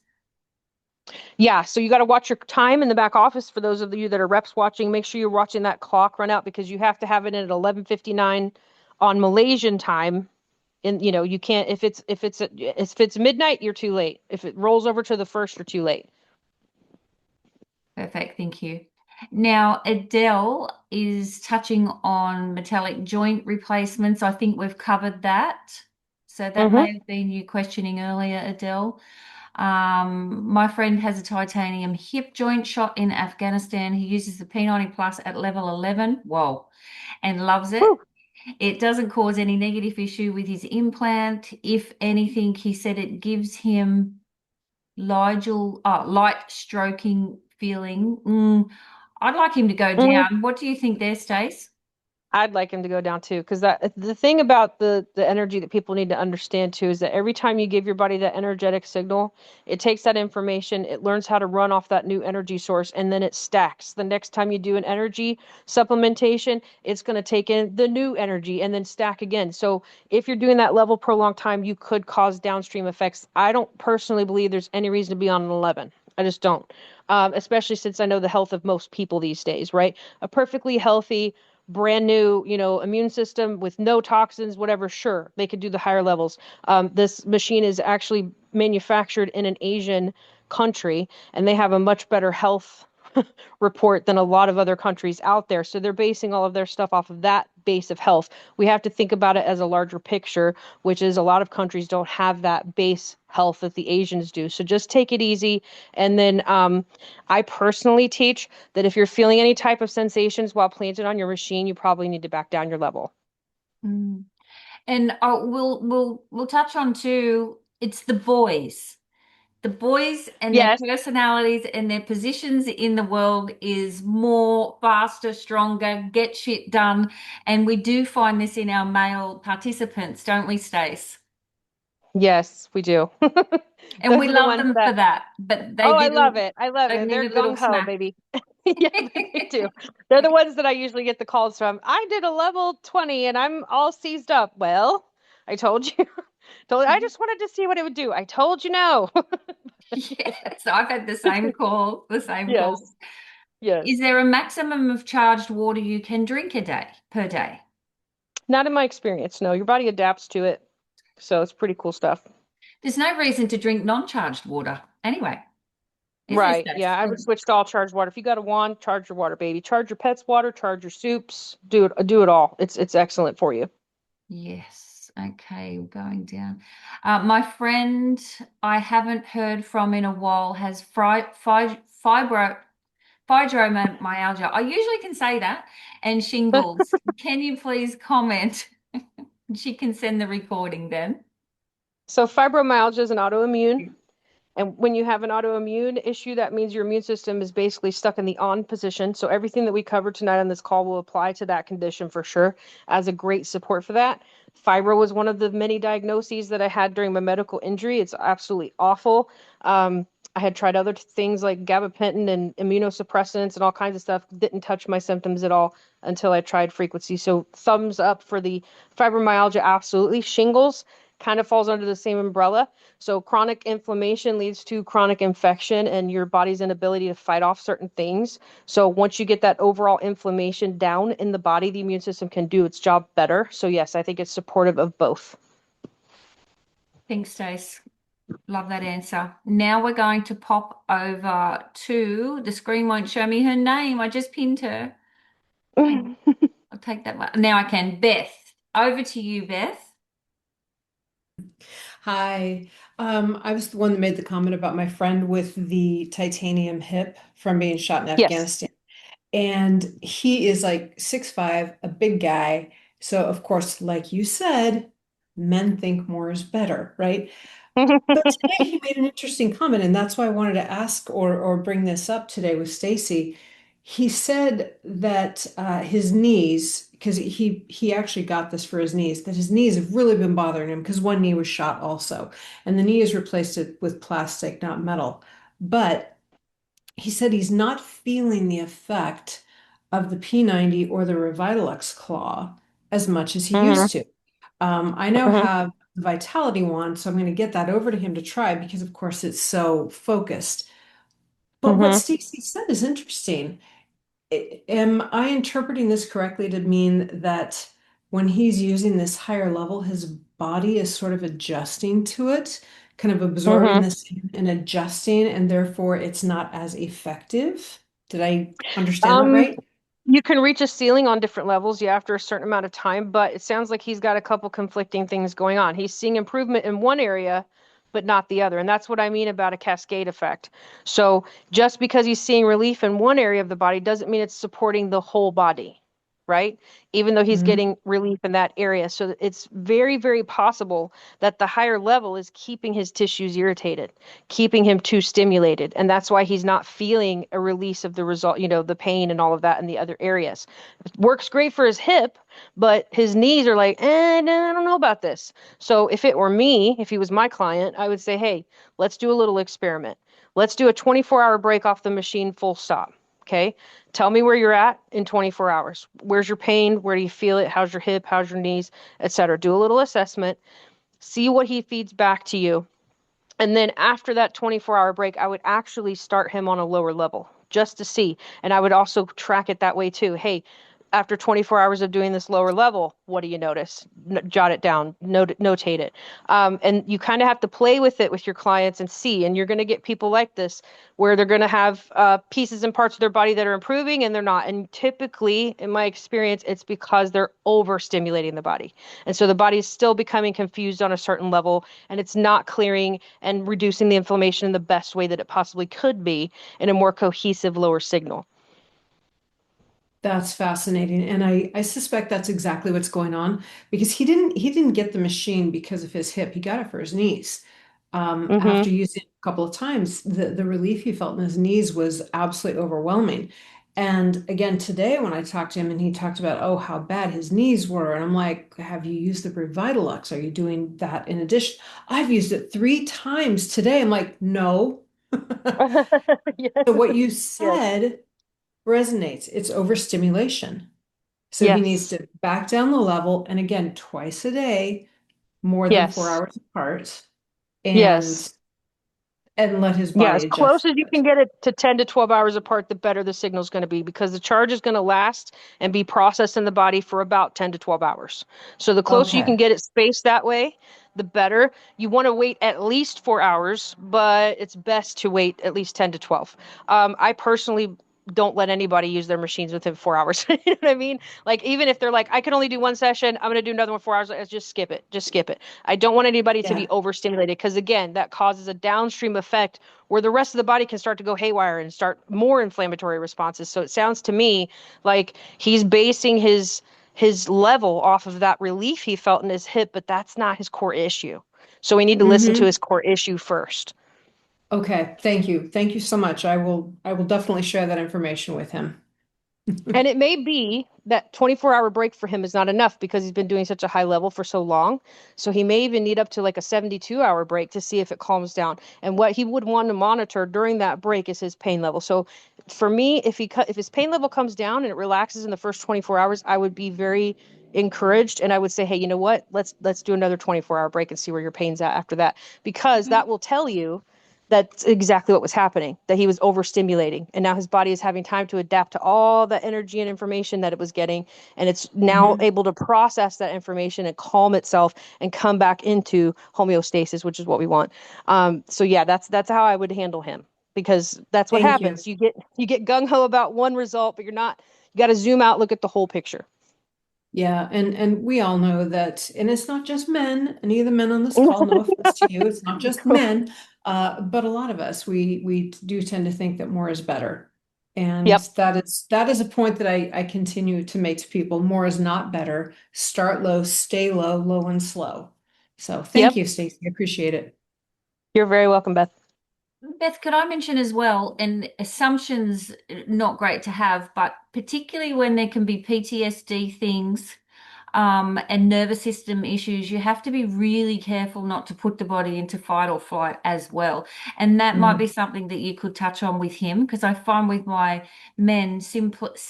Yeah, so you got to watch your time in the back office for those of you that are reps watching. Make sure you're watching that clock run out because you have to have it in at 11:59 on Malaysian time. And you can't if it's midnight, you're too late. If it rolls over to the first, you're too late. Perfect, thank you. Now, Adele is touching on metallic joint replacements. I think we've covered that. So that may have been you questioning earlier, Adele. My friend has a titanium hip joint shot in Afghanistan. He uses the P90 Plus at level 11. Whoa. And loves it. Woo. It doesn't cause any negative issue with his implant. If anything, he said it gives him light stroking feeling. I'd like him to go down. What do you think there, Stace? I'd like him to go down too, because the thing about the energy that people need to understand too is that every time you give your body that energetic signal, it takes that information, it learns how to run off that new energy source, and then it stacks. The next time you do an energy supplementation, it's going to take in the new energy and then stack again. So if you're doing that level for a long time, you could cause downstream effects. I don't personally believe there's any reason to be on an 11. I just don't. Especially since I know the health of most people these days, right? A perfectly healthy brand new, immune system with no toxins, whatever, sure, they could do the higher levels. This machine is actually manufactured in an Asian country, and they have a much better health report than a lot of other countries out there. So they're basing all of their stuff off of that base of health. We have to think about it as a larger picture, which is a lot of countries don't have that base health that the Asians do. So just take it easy. And then I personally teach that if you're feeling any type of sensations while planted on your machine, you probably need to back down your level. Mm. And we'll touch on too, it's the boys. The boys and their Yes. personalities and their positions in the world is more faster, stronger, get shit done. And we do find this in our male participants, don't we, Stace? Yes, we do. And we Those are the love ones them for that, that. But oh, I love it. I love they it. need They're a little gung ho, smack. baby. Yeah, they do. They're the ones that I usually get the calls from. I did a level 20 and I'm all seized up. Well, I told you. I just wanted to see what it would do. I told you no. Yes, I've had the same call, the same call. Yes. Yes. Is there a maximum of charged water you can drink a day per day? Not in my experience. No, your body adapts to it. So it's pretty cool stuff. There's no reason to drink non-charged water anyway. Is there, Right. Yeah, Stace? I would switch to all charged water. If you got a wand, charge your water, baby. Charge your pets' water, charge your soups. Do it all. It's excellent for you. Yes. Okay, going down. My friend I haven't heard from in a while has fibromyalgia. I usually can say that. And shingles. Can you please comment? She can send the recording then. So fibromyalgia is an autoimmune. And when you have an autoimmune issue, that means your immune system is basically stuck in the on position. So everything that we covered tonight on this call will apply to that condition for sure as a great support for that. Fibro was one of the many diagnoses that I had during my medical injury. It's absolutely awful. I had tried other things like gabapentin and immunosuppressants and all kinds of stuff. Didn't touch my symptoms at all until I tried frequency. So thumbs up for the fibromyalgia, absolutely. Shingles kind of falls under the same umbrella. So chronic inflammation leads to chronic infection and your body's inability to fight off certain things. So once you get that overall inflammation down in the body, the immune system can do its job better. So yes, I think it's supportive of both. Thanks, Stace. Love that answer. Now we're going to pop over to, the screen won't show me her name. I just pinned her. I'll take that one. Now I can. Beth, over to you, Beth. Hi. I was the one that made the comment about my friend with the titanium hip from being shot in Yes. Afghanistan. And he is like 6'5", a big guy. So, of course, like you said, men think more is better, right? But today he made an interesting comment, and that's why I wanted to ask or bring this up today with Stacey. He said that his knees, because he actually got this for his knees, that his knees have really been bothering him because one knee was shot also, and the knee is replaced it with plastic, not metal. But he said he's not feeling the effect of the P90 or the Revitalux claw as much as he used to. I now have the Vitality wand, so I'm going to get that over to him to try because, of course, it's so focused. But what Stacey said is interesting. Am I interpreting this correctly to mean that when he's using this higher level, his body is sort of adjusting to it, kind of absorbing this and adjusting, and therefore it's not as effective? Did I understand that right? You can reach a ceiling on different levels, yeah, after a certain amount of time, but it sounds like he's got a couple conflicting things going on. He's seeing improvement in one area, but not the other. And that's what I mean about a cascade effect. So just because he's seeing relief in one area of the body doesn't mean it's supporting the whole body, right? Even though he's getting relief in that area. So it's very, very possible that the higher level is keeping his tissues irritated, keeping him too stimulated. And that's why he's not feeling a release of the result, the pain and all of that in the other areas. It works great for his hip, but his knees are like, I don't know about this. So if it were me, if he was my client, I would say, hey, let's do a little experiment. Let's do a 24-hour break off the machine, full stop. Okay. Tell me where you're at in 24 hours. Where's your pain? Where do you feel it? How's your hip? How's your knees, etc. Do a little assessment. See what he feeds back to you. And then after that 24-hour break, I would actually start him on a lower level just to see. And I would also track it that way too. Hey, after 24 hours of doing this lower level, what do you notice? Jot it down, notate it. And you kind of have to play with it with your clients and see. And you're going to get people like this where they're going to have pieces and parts of their body that are improving and they're not. And typically, in my experience, it's because they're overstimulating the body. And so the body is still becoming confused on a certain level and it's not clearing and reducing the inflammation in the best way that it possibly could be in a more cohesive lower signal. That's fascinating. And I suspect that's exactly what's going on because he didn't get the machine because of his hip. He got it for his knees. After using it a couple of times, the relief he felt in his knees was absolutely overwhelming. And again, today when I talked to him and he talked about, oh, how bad his knees were. And I'm like, have you used the Revitalux? Are you doing that in addition? I've used it 3 times today. I'm like, no. Yes. So what you Yes. said resonates. It's overstimulation. So he needs Yes. to back down the level. And again, twice a day, more than 4 Yes. hours apart, Yes. and let his Yeah, body as close adjust as to you it. can get it to 10 to 12 hours apart, the better the signal is going to be because the charge is going to last and be processed in the body for about 10 to 12 hours. So the closer you can Okay. get it spaced that way, the better. You want to wait at least 4 hours, but it's best to wait at least 10 to 12. I personally don't let anybody use their machines within 4 hours. You know what I mean? Like, even if they're like, I can only do one session, I'm going to do another one 4 hours, like, just skip it. Just skip it. I don't want anybody to be Yeah. overstimulated because, again, that causes a downstream effect where the rest of the body can start to go haywire and start more inflammatory responses. So it sounds to me like he's basing his level off of that relief he felt in his hip, but that's not his core issue. So we need to listen to Mm-hmm. his core issue first. Okay. Thank you. Thank you so much. I will definitely share that information with him. And it may be that 24-hour break for him is not enough because he's been doing such a high level for so long. So he may even need up to like a 72-hour break to see if it calms down. And what he would want to monitor during that break is his pain level. So for me, if his pain level comes down and it relaxes in the first 24 hours, I would be very encouraged and I would say, hey, you know what? Let's do another 24-hour break and see where your pain's at after that, because that will tell you that's exactly what was happening, that he was overstimulating. And now his body is having time to adapt to all the energy and information that it was getting. And it's now Mm-hmm. able to process that information and calm itself and come back into homeostasis, which is what we want. So yeah, that's how I would handle him, because that's what Thank you. happens. You get gung-ho about one result, but you got to zoom out, look at the whole picture. Yeah, and we all know that, and it's not just men, any of the men on this call, no offense to you, it's not just men, but a lot of us, we do tend to think that more is better. And Yep. that is a point that I continue to make to people. More is not better. Start low, stay low, low and slow. So thank Yep. you, Stacey. I appreciate it. You're very welcome, Beth. Beth, could I mention as well, and assumptions not great to have, but particularly when there can be PTSD things, and nervous system issues, you have to be really careful not to put the body into fight or flight as well. And that might be something that you could touch on with him, because I find with my men,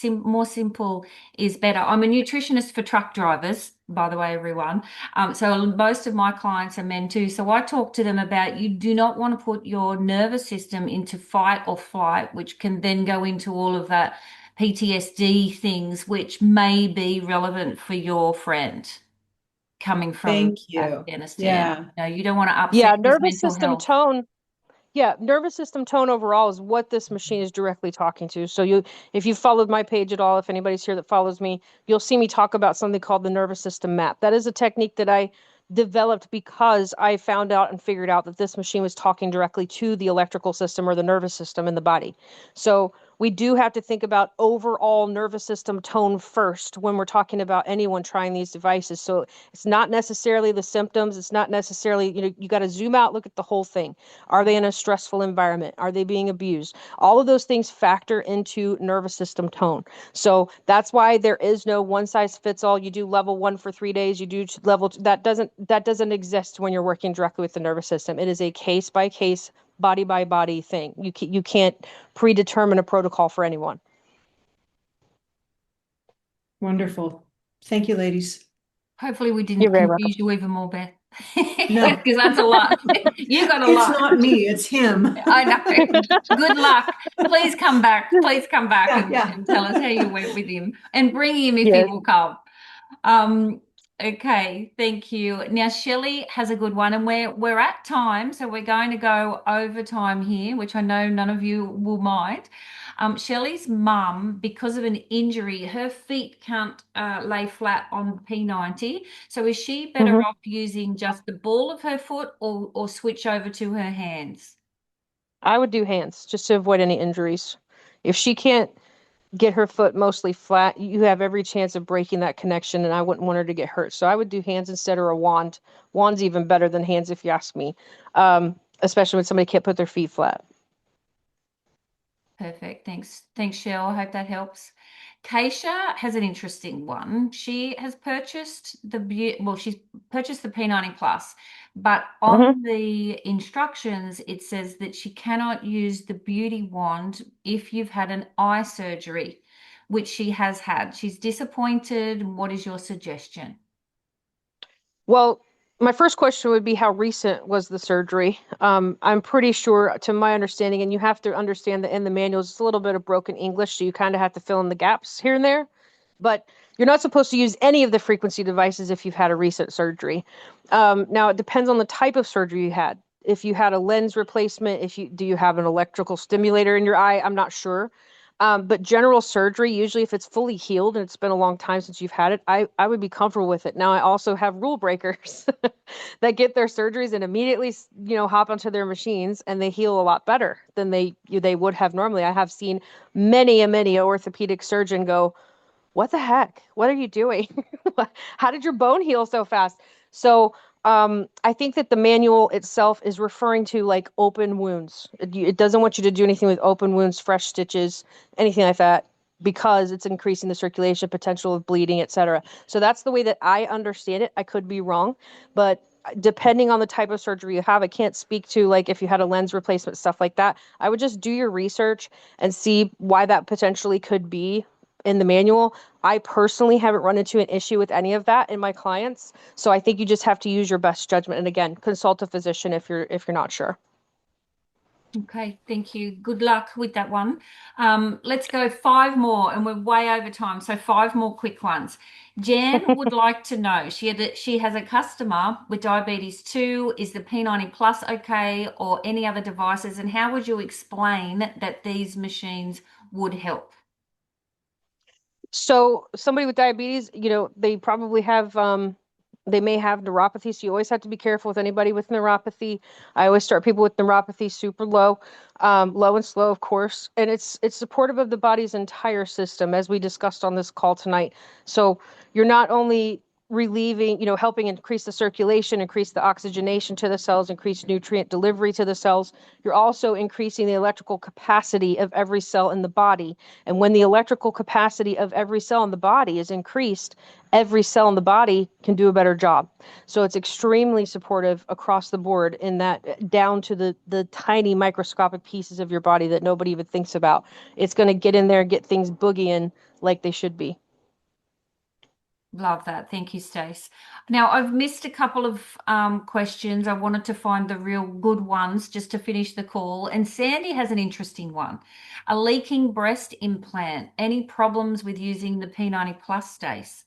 more simple is better. I'm a nutritionist for truck drivers, by the way, everyone. So most of my clients are men too. So I talk to them about you do not want to put your nervous system into fight or flight, which can then go into all of that PTSD things, which may be relevant for your friend coming from Thank you. Afghanistan. Yeah. You don't want to Yeah, upset his nervous mental system health. tone. Yeah, nervous system tone overall is what this machine is directly talking to. So if you followed my page at all, if anybody's here that follows me, you'll see me talk about something called the nervous system map. That is a technique that I developed because I found out and figured out that this machine was talking directly to the electrical system or the nervous system in the body. So we do have to think about overall nervous system tone first when we're talking about anyone trying these devices. So it's not necessarily the symptoms. It's not necessarily, you got to zoom out, look at the whole thing. Are they in a stressful environment? Are they being abused? All of those things factor into nervous system tone. So that's why there is no one size fits all. You do level 1 for 3 days. You do level 2. That doesn't exist when you're working directly with the nervous system. It is a case by case, body by body thing. You can't predetermine a protocol for anyone. Wonderful. Thank you, ladies. Hopefully we You're didn't very welcome. confuse you even more, Beth. No, Because that's a lot. You got a it's lot. not me, it's him. I know. Good luck. Please come back. Please come back Yeah, yeah. and tell us how you went with him and bring him if he Yes. will come. Um, okay, thank you. Now Shelley has a good one, and we're at time, so we're going to go over time here, which I know none of you will mind. Shelley's mum, because of an injury, her feet can't lay flat on P90. So is she better Mhm. off using just the ball of her foot or switch over to her hands? I would do hands just to avoid any injuries. If she can't get her foot mostly flat, you have every chance of breaking that connection, and I wouldn't want her to get hurt. So I would do hands instead or a wand. Wand's even better than hands if you ask me, especially when somebody can't put their feet flat. Perfect. Thanks. Thanks, Cheryl. I hope that helps. Keisha has an interesting one. She has purchased she's purchased the P90 Plus, but Hmm. on the instructions, it says that she cannot use the beauty wand if you've had an eye surgery, which she has had. She's disappointed. What is your suggestion? Well, my first question would be how recent was the surgery? I'm pretty sure, to my understanding, and you have to understand that in the manuals, it's a little bit of broken English, so you kind of have to fill in the gaps here and there. But you're not supposed to use any of the frequency devices if you've had a recent surgery. Now, it depends on the type of surgery you had. If you had a lens replacement, if you do you have an electrical stimulator in your eye? I'm not sure. But general surgery, usually if it's fully healed and it's been a long time since you've had it, I would be comfortable with it. Now, I also have rule breakers that get their surgeries and immediately, hop onto their machines and they heal a lot better than they would have normally. I have seen many orthopedic surgeon go, what the heck? What are you doing? How did your bone heal so fast? So I think that the manual itself is referring to like open wounds. It doesn't want you to do anything with open wounds, fresh stitches, anything like that, because it's increasing the circulation potential of bleeding, etc. So that's the way that I understand it. I could be wrong, but depending on the type of surgery you have, I can't speak to like if you had a lens replacement, stuff like that. I would just do your research and see why that potentially could be in the manual. I personally haven't run into an issue with any of that in my clients. So I think you just have to use your best judgment. And again, consult a physician if you're not sure. Okay, thank you. Good luck with that one. Let's go five more, and we're way over time. So five more quick ones. Jan would like to know. She has a customer with diabetes 2. Is the P90 Plus okay, or any other devices? And how would you explain that these machines would help? So somebody with diabetes, they probably have they may have neuropathy. So you always have to be careful with anybody with neuropathy. I always start people with neuropathy super low, low and slow, of course. And it's supportive of the body's entire system, as we discussed on this call tonight. So you're not only relieving, helping increase the circulation, increase the oxygenation to the cells, increase nutrient delivery to the cells. You're also increasing the electrical capacity of every cell in the body. And when the electrical capacity of every cell in the body is increased, every cell in the body can do a better job. So it's extremely supportive across the board in that down to the tiny microscopic pieces of your body that nobody even thinks about. It's going to get in there and get things boogieing like they should be. Love that. Thank you, Stace. Now, I've missed a couple of questions. I wanted to find the real good ones just to finish the call. And Sandy has an interesting one. A leaking breast implant. Any problems with using the P90 Plus, Stace?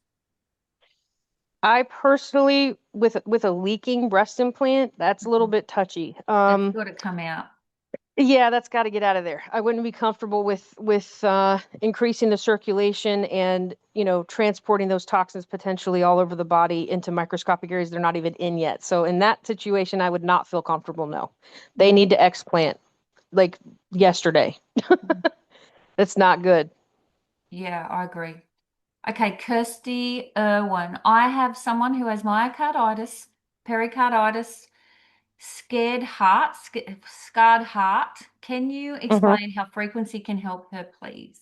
I personally, with a leaking breast implant, that's a little bit touchy. That's got to come out. Yeah, that's got to get out of there. I wouldn't be comfortable with increasing the circulation and transporting those toxins potentially all over the body into microscopic areas they're not even in yet. So in that situation, I would not feel comfortable. No, they need to explant like yesterday. That's not good. Yeah, I agree. Okay, Kirsty Irwin. I have someone who has myocarditis, pericarditis, scarred heart. Can you Mhm. explain how frequency can help her, please?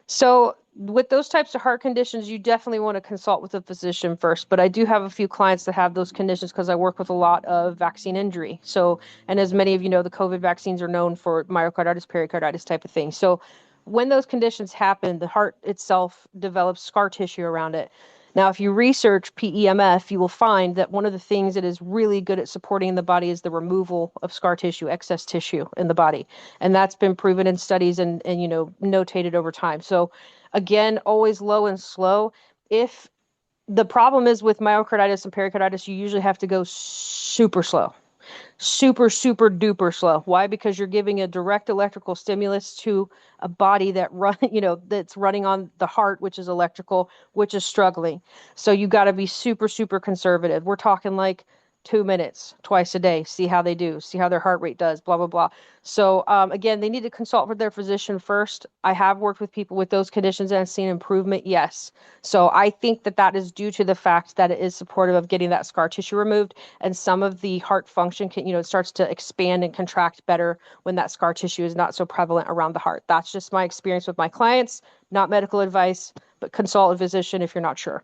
So with those types of heart conditions, you definitely want to consult with a physician first. But I do have a few clients that have those conditions because I work with a lot of vaccine injury. So, and as many of you know, the COVID vaccines are known for myocarditis, pericarditis type of thing. So when those conditions happen, the heart itself develops scar tissue around it. Now, if you research PEMF, you will find that one of the things that is really good at supporting the body is the removal of scar tissue, excess tissue in the body. And that's been proven in studies and notated over time. So again, always low and slow. If the problem is with myocarditis and pericarditis, you usually have to go super slow, super, super duper slow. Why? Because you're giving a direct electrical stimulus to a body that that's running on the heart, which is electrical, which is struggling. So you got to be super, super conservative. We're talking like 2 minutes twice a day, see how they do, see how their heart rate does, blah, blah, blah. So again, they need to consult with their physician first. I have worked with people with those conditions and seen improvement, yes. So I think that is due to the fact that it is supportive of getting that scar tissue removed, and some of the heart function can, it starts to expand and contract better when that scar tissue is not so prevalent around the heart. That's just my experience with my clients, not medical advice, but consult a physician if you're not sure.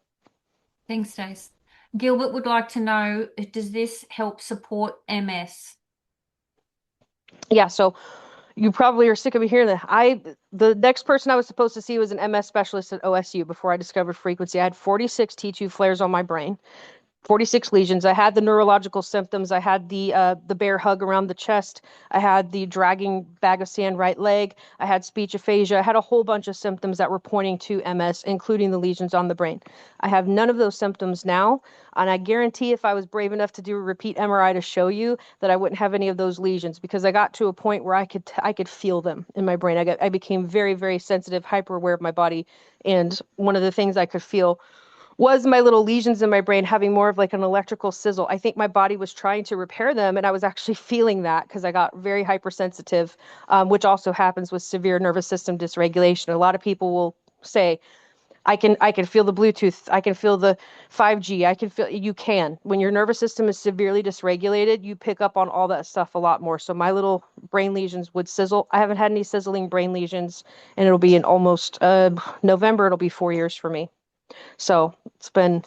Thanks, Stace. Gilbert would like to know, does this help support MS? Yeah, so you probably are sick of me hearing that. The next person I was supposed to see was an MS specialist at OSU before I discovered frequency. I had 46 T2 flares on my brain. 46 lesions. I had the neurological symptoms. I had the bear hug around the chest. I had the dragging bag of sand right leg. I had speech aphasia. I had a whole bunch of symptoms that were pointing to MS, including the lesions on the brain. I have none of those symptoms now, and I guarantee if I was brave enough to do a repeat MRI to show you that I wouldn't have any of those lesions, because I got to a point where I could feel them in my brain. I became very, very sensitive, hyper aware of my body, and one of the things I could feel was my little lesions in my brain having more of like an electrical sizzle. I think my body was trying to repair them, and I was actually feeling that because I got very hypersensitive, which also happens with severe nervous system dysregulation. A lot of people will say, I can feel the Bluetooth, I can feel the 5G, I can feel. You can. When your nervous system is severely dysregulated, you pick up on all that stuff a lot more. So my little brain lesions would sizzle. I haven't had any sizzling brain lesions, and it'll be in almost November, it'll be 4 years for me. So it's been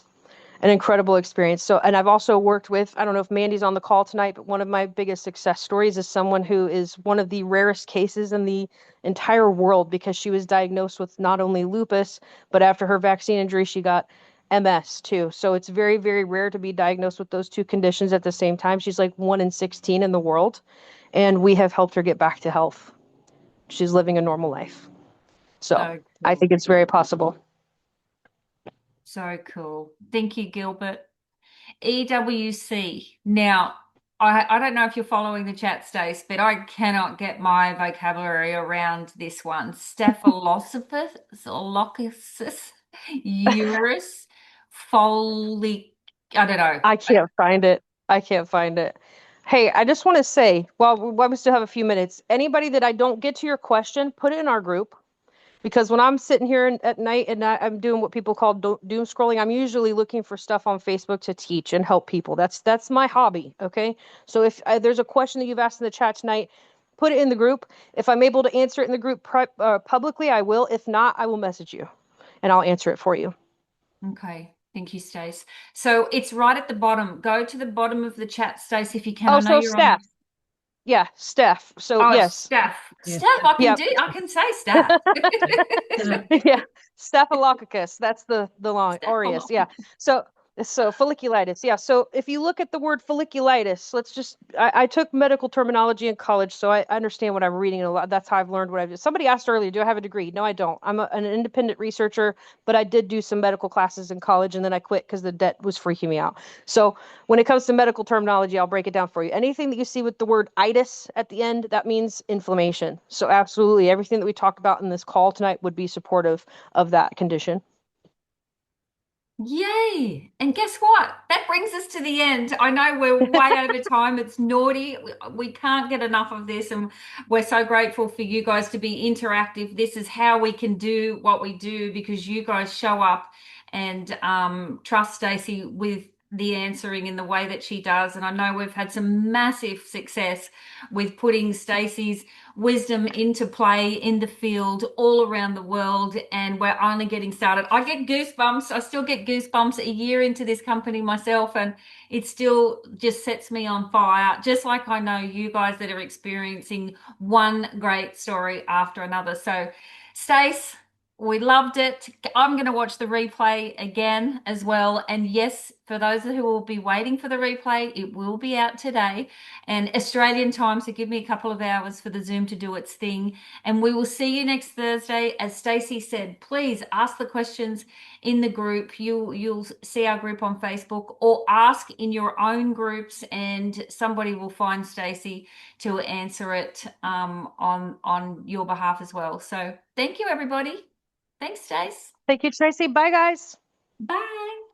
an incredible experience. So, and I've also worked with, I don't know if Mandy's on the call tonight, but one of my biggest success stories is someone who is one of the rarest cases in the entire world, because she was diagnosed with not only lupus, but after her vaccine injury, she got MS too. So it's very, very rare to be diagnosed with those two conditions at the same time. She's like 1 in 16 in the world, and we have helped her get back to health. She's living a normal life. So So I cool. think it's very possible. So cool. Thank you, Gilbert. EWC. Now, I don't know if you're following the chat, Stace, but I cannot get my vocabulary around this one. Staphylococcus, urus, folic. I don't know. I can't find it. I can't find it. Hey, I just want to say, while we still have a few minutes, anybody that I don't get to your question, put it in our group. Because when I'm sitting here at night and I'm doing what people call doom scrolling, I'm usually looking for stuff on Facebook to teach and help people. That's my hobby. Okay. So if there's a question that you've asked in the chat tonight, put it in the group. If I'm able to answer it in the group publicly, I will. If not, I will message you and I'll answer it for you. Okay. Thank you, Stace. So it's right at the bottom. Go to the bottom of the chat, Stace, if you can. Oh, I know so you're Steph. on. Yeah, Steph. So Oh, yes. Steph. Yeah. Steph, Yep. I can say Steph. Yeah, Staphylococcus. That's the long aureus. Yeah. So folliculitis. Yeah. So if you look at the word folliculitis, I took medical terminology in college, so I understand what I'm reading a lot. That's how I've learned what I've. Somebody asked earlier, do I have a degree? No, I don't. I'm an independent researcher, but I did do some medical classes in college, and then I quit because the debt was freaking me out. So when it comes to medical terminology, I'll break it down for you. Anything that you see with the word itis at the end, that means inflammation. So absolutely everything that we talked about in this call tonight would be supportive of that condition. Yay! And guess what? That brings us to the end. I know we're way over time. It's naughty. We can't get enough of this, and we're so grateful for you guys to be interactive. This is how we can do what we do, because you guys show up and trust Stacey with the answering in the way that she does. And I know we've had some massive success with putting Stacey's wisdom into play in the field all around the world, and we're only getting started. I get goosebumps. I still get goosebumps a year into this company myself, and it still just sets me on fire, just like I know you guys that are experiencing one great story after another. So Stace, We loved it. I'm going to watch the replay again as well. And yes, for those who will be waiting for the replay, it will be out today and Australian time. So give me a couple of hours for the Zoom to do its thing. And we will see you next Thursday. As Stacey said, please ask the questions in the group. You'll see our group on Facebook, or ask in your own groups and somebody will find Stacey to answer it on your behalf as well. So thank you, everybody. Thanks, Stace. Thank you, Tracey. Bye, guys. Bye.